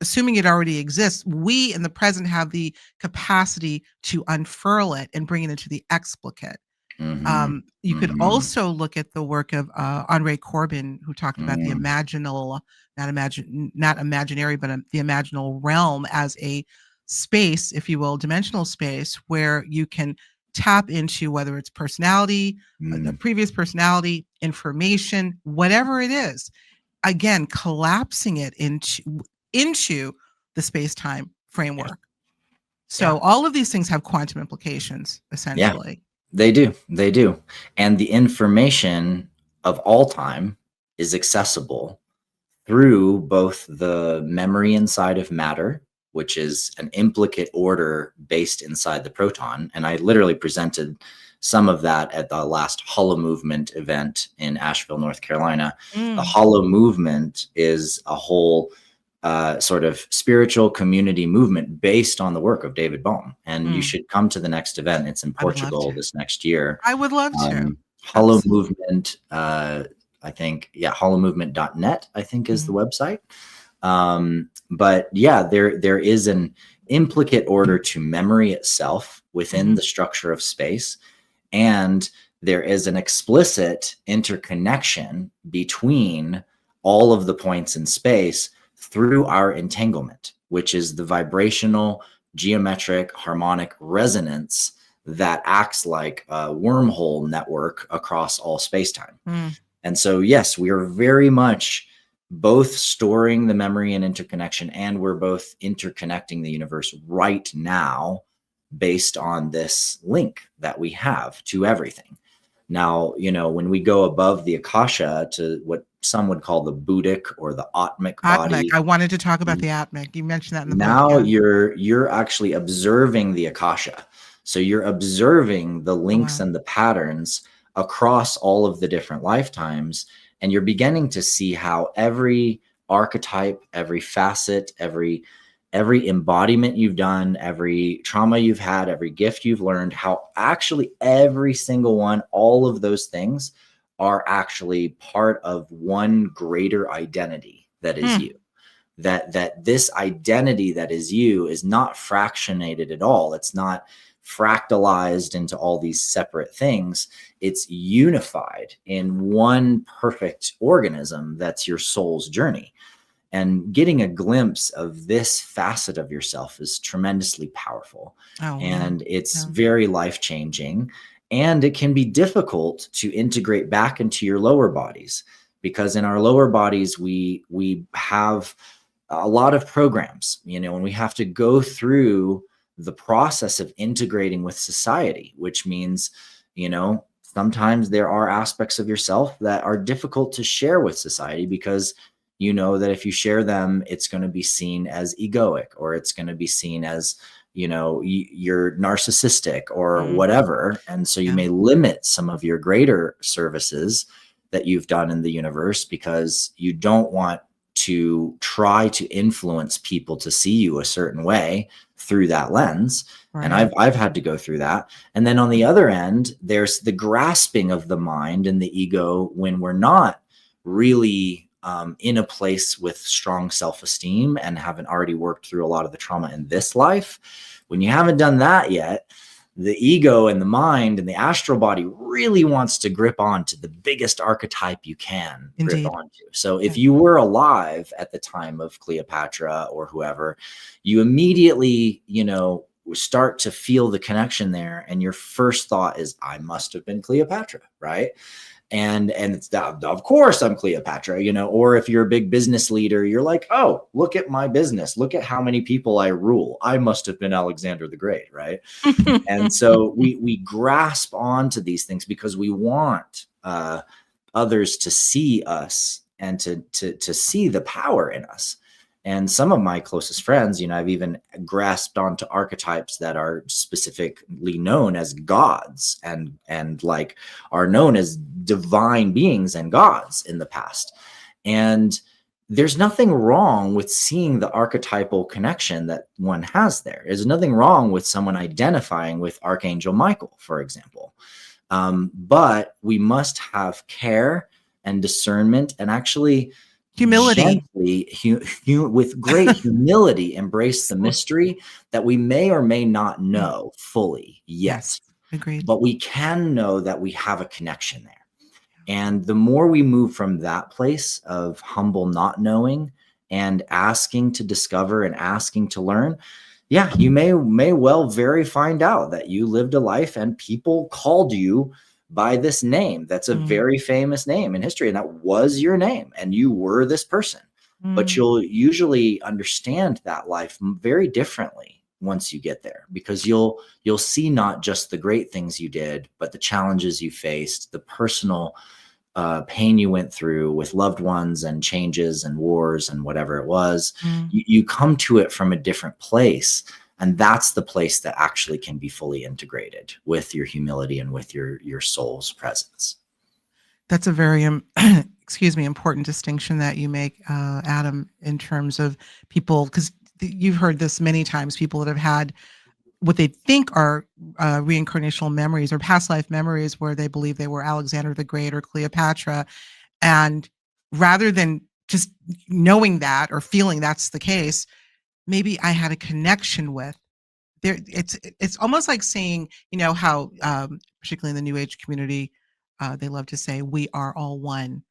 [SPEAKER 2] assuming it already exists, we in the present have the capacity to unfurl it and bring it into the explicate. You could also look at the work of Andre Corbin, who talked about the imaginal, not imaginary, but the imaginal realm as a space, if you will, dimensional space, where you can tap into, whether it's personality, the previous personality, information, whatever it is. Again, collapsing it into the space-time framework. So all of these things have quantum implications, essentially.
[SPEAKER 1] Yeah, they do. And the information of all time is accessible through both the memory inside of matter, which is an implicate order based inside the proton. And I literally presented some of that at the last Hollow Movement event in Asheville, North Carolina. The Hollow Movement is a whole sort of spiritual community movement based on the work of David Bohm. And you should come to the next event. It's in Portugal this next year.
[SPEAKER 2] I would love to.
[SPEAKER 1] Hollow Movement, I think, hollowmovement.net, I think, is the website. But yeah, there is an implicate order to memory itself within the structure of space. And there is an explicit interconnection between all of the points in space through our entanglement, which is the vibrational, geometric, harmonic resonance that acts like a wormhole network across all space-time. And so, yes, we are very much both storing the memory and interconnection, and we're both interconnecting the universe right now based on this link that we have to everything. Now, when we go above the Akasha to what some would call the Buddhic or the Atmic body.
[SPEAKER 2] I wanted to talk about the Atmic. You mentioned that in the book.
[SPEAKER 1] Now you're actually observing the Akasha. So you're observing the links and the patterns across all of the different lifetimes. And you're beginning to see how every archetype, every facet, every embodiment you've done, every trauma you've had, every gift you've learned, how actually every single one, all of those things are actually part of one greater identity that is you. That this identity that is you is not fractionated at all. It's not fractalized into all these separate things. It's unified in one perfect organism that's your soul's journey. And getting a glimpse of this facet of yourself is tremendously powerful. And it's very life-changing. And it can be difficult to integrate back into your lower bodies, because in our lower bodies, we have a lot of programs, and we have to go through the process of integrating with society, which means, sometimes there are aspects of yourself that are difficult to share with society, because that if you share them, it's going to be seen as egoic, or it's going to be seen as, you're narcissistic or whatever. And so you may limit some of your greater services that you've done in the universe, because you don't want to try to influence people to see you a certain way through that lens. And I've had to go through that. And then on the other end, there's the grasping of the mind and the ego when we're not really in a place with strong self-esteem and haven't already worked through a lot of the trauma in this life. When you haven't done that yet, the ego and the mind and the astral body really wants to grip onto the biggest archetype you can grip
[SPEAKER 2] Indeed.
[SPEAKER 1] onto. So if
[SPEAKER 2] Yeah.
[SPEAKER 1] you were alive at the time of Cleopatra or whoever, you immediately, start to feel the connection there. And your first thought is, I must have been Cleopatra, right? And it's of course I'm Cleopatra, or if you're a big business leader, you're like, oh, look at my business, look at how many people I rule, I must have been Alexander the Great, right? And so we grasp onto these things because we want others to see us and to see the power in us. And some of my closest friends, I've even grasped onto archetypes that are specifically known as gods and like are known as divine beings and gods in the past. And there's nothing wrong with seeing the archetypal connection that one has there. There's nothing wrong with someone identifying with Archangel Michael, for example. But we must have care and discernment and actually
[SPEAKER 2] Humility.
[SPEAKER 1] gently, with great humility, embrace the mystery that we may or may not know fully yet.
[SPEAKER 2] Yes. Agreed.
[SPEAKER 1] But we can know that we have a connection there. And the more we move from that place of humble not knowing and asking to discover and asking to learn, yeah, you may well find out that you lived a life and people called you by this name. That's a very famous name in history, and that was your name, and you were this person. But you'll usually understand that life very differently once you get there, because you'll see not just the great things you did, but the challenges you faced, the personal pain you went through with loved ones and changes and wars and whatever it was. You come to it from a different place. And that's the place that actually can be fully integrated with your humility and with your soul's presence.
[SPEAKER 2] That's a very, important distinction that you make, Adam, in terms of people, because you've heard this many times, people that have had what they think are reincarnational memories or past life memories where they believe they were Alexander the Great or Cleopatra. And rather than just knowing that or feeling that's the case, maybe I had a connection with there. It's almost like saying, how particularly in the New Age community, they love to say we are all one.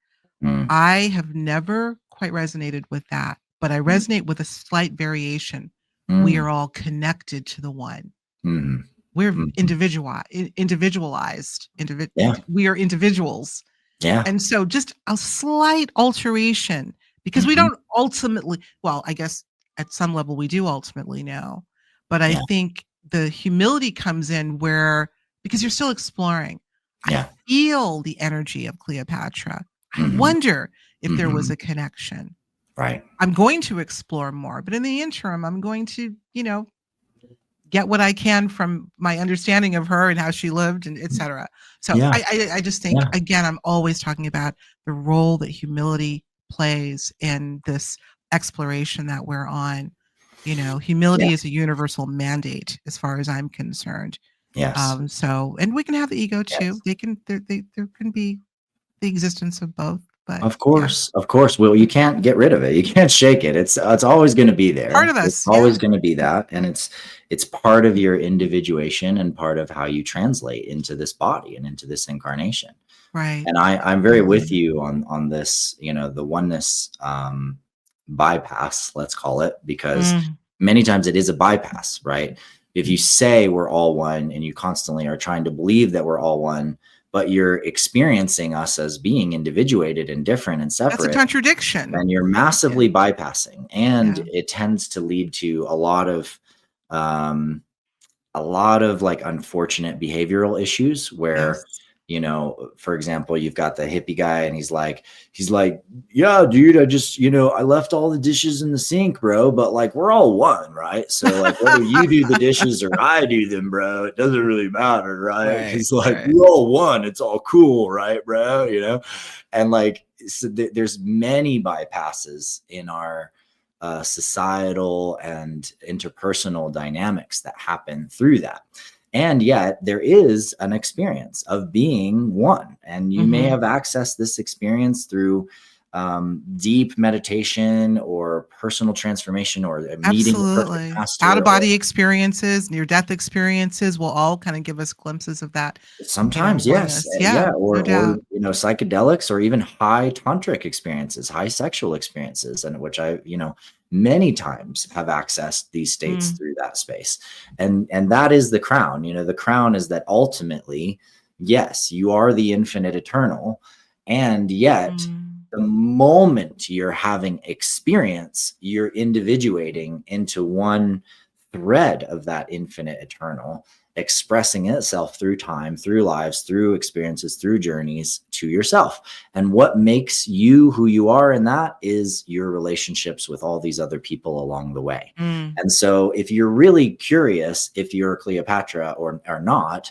[SPEAKER 2] I have never quite resonated with that, but I resonate with a slight variation. We are all connected to the one. We're individualized. We are individuals.
[SPEAKER 1] Yeah.
[SPEAKER 2] And so just a slight alteration, because we don't ultimately, well, I guess at some level we do ultimately know, but I think the humility comes in because you're still exploring. I feel the energy of Cleopatra. I wonder if there was a connection.
[SPEAKER 1] Right.
[SPEAKER 2] I'm going to explore more, but in the interim, I'm going to, get what I can from my understanding of her and how she lived and et cetera. So I just think, again, I'm always talking about the role that humility plays in this exploration that we're on. Humility is a universal mandate as far as I'm concerned.
[SPEAKER 1] Yes.
[SPEAKER 2] And we can have the ego too. There can be the existence of both. But
[SPEAKER 1] of course. Well, you can't get rid of it. You can't shake it. It's always going to be there.
[SPEAKER 2] Part of us.
[SPEAKER 1] It's always going to be that, and it's part of your individuation and part of how you translate into this body and into this incarnation.
[SPEAKER 2] Right.
[SPEAKER 1] And I'm very with you on this. The oneness bypass, let's call it, because many times it is a bypass, right? If you say we're all one and you constantly are trying to believe that we're all one, but you're experiencing us as being individuated and different and separate.
[SPEAKER 2] That's a contradiction.
[SPEAKER 1] And you're massively bypassing. And it tends to lead to a lot of like unfortunate behavioral issues where, for example, you've got the hippie guy and he's like, yeah, dude, I just, I left all the dishes in the sink, bro, but like, we're all one, right? So like, whether you do the dishes or I do them, bro, it doesn't really matter, right? He's like, we're all one. It's all cool, right, bro? And like, so there's many bypasses in our societal and interpersonal dynamics that happen through that. And yet there is an experience of being one, and you may have accessed this experience through deep meditation or personal transformation or meeting the perfect
[SPEAKER 2] Absolutely. Out
[SPEAKER 1] master,
[SPEAKER 2] of
[SPEAKER 1] or
[SPEAKER 2] body experiences, near death experiences will all kind of give us glimpses of that,
[SPEAKER 1] sometimes, yes,
[SPEAKER 2] oneness. Yeah,
[SPEAKER 1] yeah,
[SPEAKER 2] no
[SPEAKER 1] or
[SPEAKER 2] doubt.
[SPEAKER 1] psychedelics, or even high tantric experiences, high sexual experiences, and which I, many times have accessed these states
[SPEAKER 2] Mm,
[SPEAKER 1] through that space, and that is the crown. The crown is that ultimately, yes, you are the infinite eternal, and yet
[SPEAKER 2] mm,
[SPEAKER 1] the moment you're having experience, you're individuating into one thread of that infinite eternal, expressing itself through time, through lives, through experiences, through journeys to yourself. And what makes you who you are in that is your relationships with all these other people along the way.
[SPEAKER 2] mm,
[SPEAKER 1] And so if you're really curious if you're Cleopatra or not,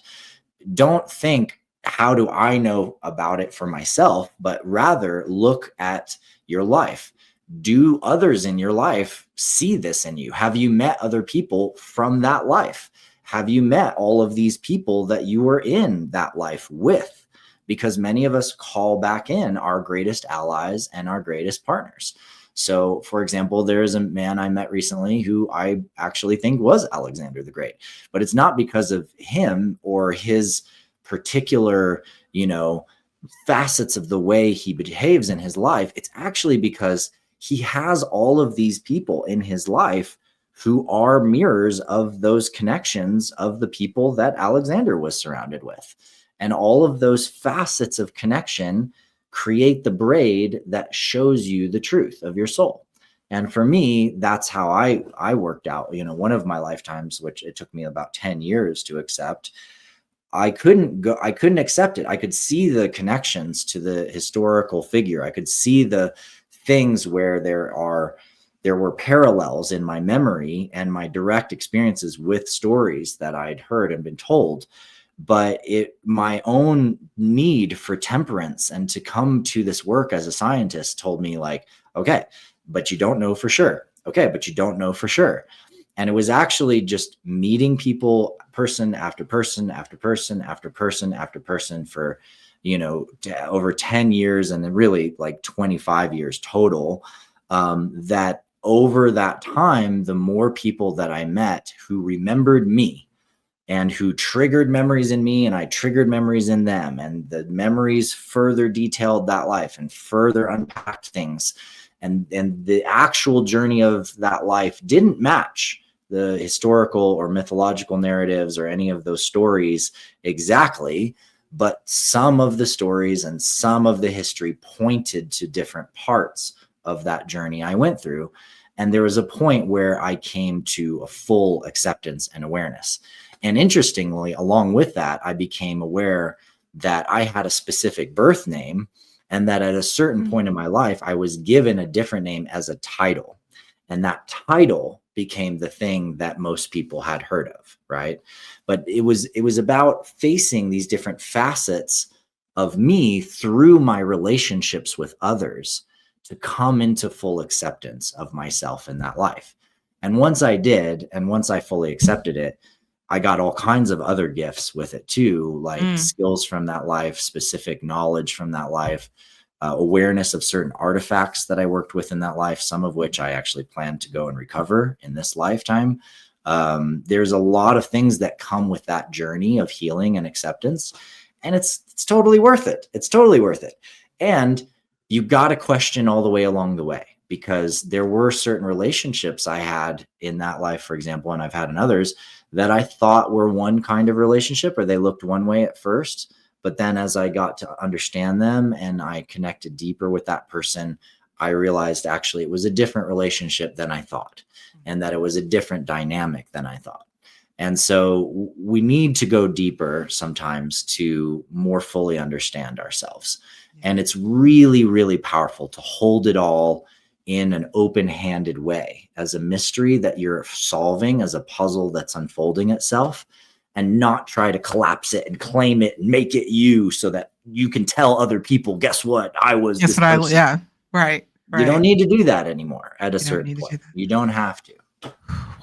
[SPEAKER 1] don't think, how do I know about it for myself? But rather look at your life. Do others in your life see this in you? Have you met other people from that life? Have you met all of these people that you were in that life with? Because many of us call back in our greatest allies and our greatest partners. So, for example, there is a man I met recently who I actually think was Alexander the Great, but it's not because of him or his particular, facets of the way he behaves in his life. It's actually because he has all of these people in his life who are mirrors of those connections of the people that Alexander was surrounded with. And all of those facets of connection create the braid that shows you the truth of your soul. And for me, that's how I worked out, one of my lifetimes, which it took me about 10 years to accept. I couldn't accept it. I could see the connections to the historical figure. I could see the things where there were parallels in my memory and my direct experiences with stories that I'd heard and been told. But my own need for temperance and to come to this work as a scientist told me, like, okay, but you don't know for sure. Okay, but you don't know for sure. And it was actually just meeting people, person after person after person after person after person, for over 10 years, and then really like 25 years total. That over that time, the more people that I met who remembered me and who triggered memories in me, and I triggered memories in them, and the memories further detailed that life and further unpacked things, and the actual journey of that life didn't match the historical or mythological narratives or any of those stories exactly, but some of the stories and some of the history pointed to different parts of that journey I went through. And there was a point where I came to a full acceptance and awareness. And interestingly, along with that, I became aware that I had a specific birth name, and that at a certain
[SPEAKER 2] mm,
[SPEAKER 1] point in my life, I was given a different name as a title. And that title became the thing that most people had heard of, right? But it was about facing these different facets of me through my relationships with others to come into full acceptance of myself in that life. And once I did, and once I fully accepted it, I got all kinds of other gifts with it too, like
[SPEAKER 2] mm,
[SPEAKER 1] skills from that life, specific knowledge from that life, awareness of certain artifacts that I worked with in that life, some of which I actually plan to go and recover in this lifetime. There's a lot of things that come with that journey of healing and acceptance, and it's totally worth it. It's totally worth it. And you got to question all the way along the way, because there were certain relationships I had in that life, for example, and I've had in others, that I thought were one kind of relationship, or they looked one way at first. But then as I got to understand them and I connected deeper with that person, I realized actually it was a different relationship than I thought, and that it was a different dynamic than I thought. And so we need to go deeper sometimes to more fully understand ourselves.
[SPEAKER 2] yeah.
[SPEAKER 1] And it's really, really powerful to hold it all in an open-handed way as a mystery that you're solving, as a puzzle that's unfolding itself, and not try to collapse it and claim it and make it you so that you can tell other people, guess what? I was
[SPEAKER 2] Yes,
[SPEAKER 1] this
[SPEAKER 2] but
[SPEAKER 1] person.
[SPEAKER 2] yeah, right,
[SPEAKER 1] You don't
[SPEAKER 2] right.
[SPEAKER 1] need to do that anymore at a
[SPEAKER 2] You don't
[SPEAKER 1] certain
[SPEAKER 2] need to do
[SPEAKER 1] point.
[SPEAKER 2] that.
[SPEAKER 1] You don't have to.
[SPEAKER 2] Wow.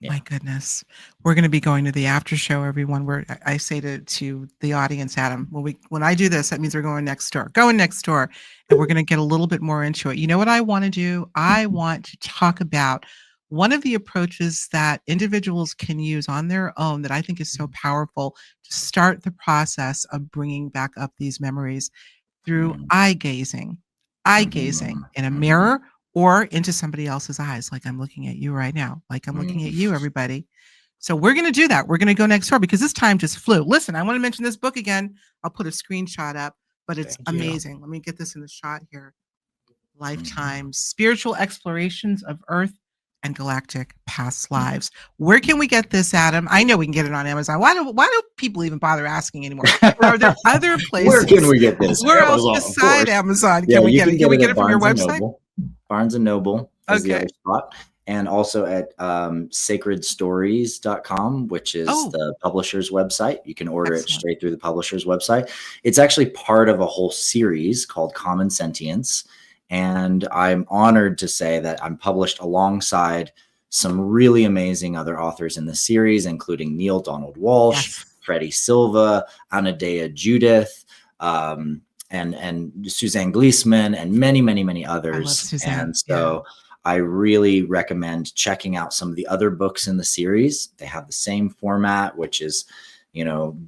[SPEAKER 1] Yeah.
[SPEAKER 2] My goodness. We're going to be going to the after show, everyone. Where I say to the audience, Adam, when I do this, that means we're going next door. Going next door, and we're going to get a little bit more into it. You know what I want to do? I want to talk about one of the approaches that individuals can use on their own that I think is so powerful to start the process of bringing back up these memories through
[SPEAKER 1] Mm,
[SPEAKER 2] eye
[SPEAKER 1] mhm,
[SPEAKER 2] gazing in a
[SPEAKER 1] mhm.
[SPEAKER 2] mirror or into somebody else's eyes, like I'm looking at you right now, like I'm looking at
[SPEAKER 1] Mm,
[SPEAKER 2] you, everybody. So we're going to do that. We're going to go next door because this time just flew. Listen, I want to mention this book again. I'll put a screenshot up, but it's
[SPEAKER 1] thank you.
[SPEAKER 2] amazing. Let me get this in the shot here.
[SPEAKER 1] Mhm.
[SPEAKER 2] Lifetimes, Spiritual Explorations of Earth and Galactic Past Lives. Where can we get this, Adam? I know we can get it on Amazon. Why do people even bother asking anymore? Or are there other
[SPEAKER 1] Where can
[SPEAKER 2] places?
[SPEAKER 1] we get this?
[SPEAKER 2] Where else
[SPEAKER 1] Amazon, of
[SPEAKER 2] beside
[SPEAKER 1] course.
[SPEAKER 2] Amazon
[SPEAKER 1] Yeah,
[SPEAKER 2] can we
[SPEAKER 1] you
[SPEAKER 2] get
[SPEAKER 1] can
[SPEAKER 2] it? Can
[SPEAKER 1] get
[SPEAKER 2] we
[SPEAKER 1] it
[SPEAKER 2] get
[SPEAKER 1] at
[SPEAKER 2] it from your
[SPEAKER 1] Barnes and
[SPEAKER 2] website?
[SPEAKER 1] Noble. Barnes and Noble is the
[SPEAKER 2] Okay.
[SPEAKER 1] other spot. And also at sacredstories.com, which is
[SPEAKER 2] Oh,
[SPEAKER 1] the publisher's website. You can order it
[SPEAKER 2] excellent.
[SPEAKER 1] straight through the publisher's website. It's actually part of a whole series called Common Sentience. And I'm honored to say that I'm published alongside some really amazing other authors in the series, including Neil Donald Walsh,
[SPEAKER 2] Yes.
[SPEAKER 1] Freddie Silva, Anadea Judith, um, and Suzanne Gleesman, and many, many, many
[SPEAKER 2] I love
[SPEAKER 1] others.
[SPEAKER 2] Suzanne.
[SPEAKER 1] And
[SPEAKER 2] Yeah.
[SPEAKER 1] so I really recommend checking out some of the other books in the series. They have the same format, which is,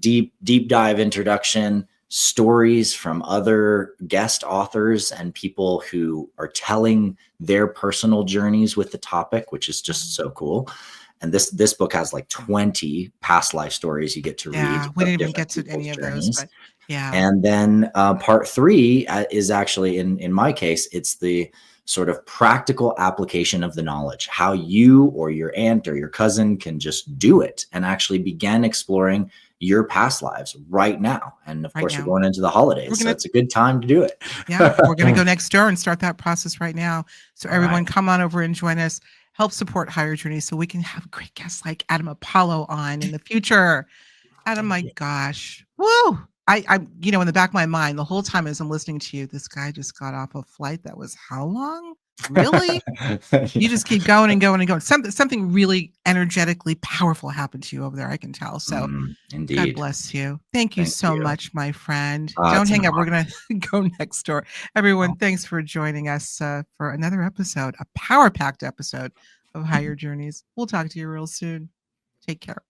[SPEAKER 1] deep dive introduction, stories from other guest authors and people who are telling their personal journeys with the topic, which is just so cool. And this book has like 20 past life stories you get to read
[SPEAKER 2] Yeah. We
[SPEAKER 1] of
[SPEAKER 2] didn't even
[SPEAKER 1] different
[SPEAKER 2] get to
[SPEAKER 1] people's
[SPEAKER 2] any of those,
[SPEAKER 1] journeys.
[SPEAKER 2] but yeah.
[SPEAKER 1] And then part three is actually, in my case, it's the sort of practical application of the knowledge, how you or your aunt or your cousin can just do it and actually begin exploring your past lives right now. And of
[SPEAKER 2] Right
[SPEAKER 1] course, we're
[SPEAKER 2] now.
[SPEAKER 1] going into the
[SPEAKER 2] We're
[SPEAKER 1] holidays, so
[SPEAKER 2] gonna
[SPEAKER 1] it's a good time to do it.
[SPEAKER 2] Yeah, we're gonna go next door and start that process right now. So
[SPEAKER 1] All right.
[SPEAKER 2] everyone come on over and join us. Help support Higher Journey so we can have great guests like Adam Apollo on in the future. Adam,
[SPEAKER 1] Thank
[SPEAKER 2] my
[SPEAKER 1] you.
[SPEAKER 2] gosh. Woo! I in the back of my mind, the whole time as I'm listening to you, this guy just got off a flight that was how long? Really? You
[SPEAKER 1] Yeah.
[SPEAKER 2] just keep going and going and going. Something really energetically powerful happened to you over there, I can tell. So God
[SPEAKER 1] Indeed.
[SPEAKER 2] bless you. Thank you
[SPEAKER 1] Thank
[SPEAKER 2] so
[SPEAKER 1] you.
[SPEAKER 2] much, my friend. Don't
[SPEAKER 1] It's an
[SPEAKER 2] hang up. We're
[SPEAKER 1] honor.
[SPEAKER 2] going to go next door. Everyone, thanks for joining us for another episode, a power packed episode of Higher Journeys. We'll talk to you real soon. Take care.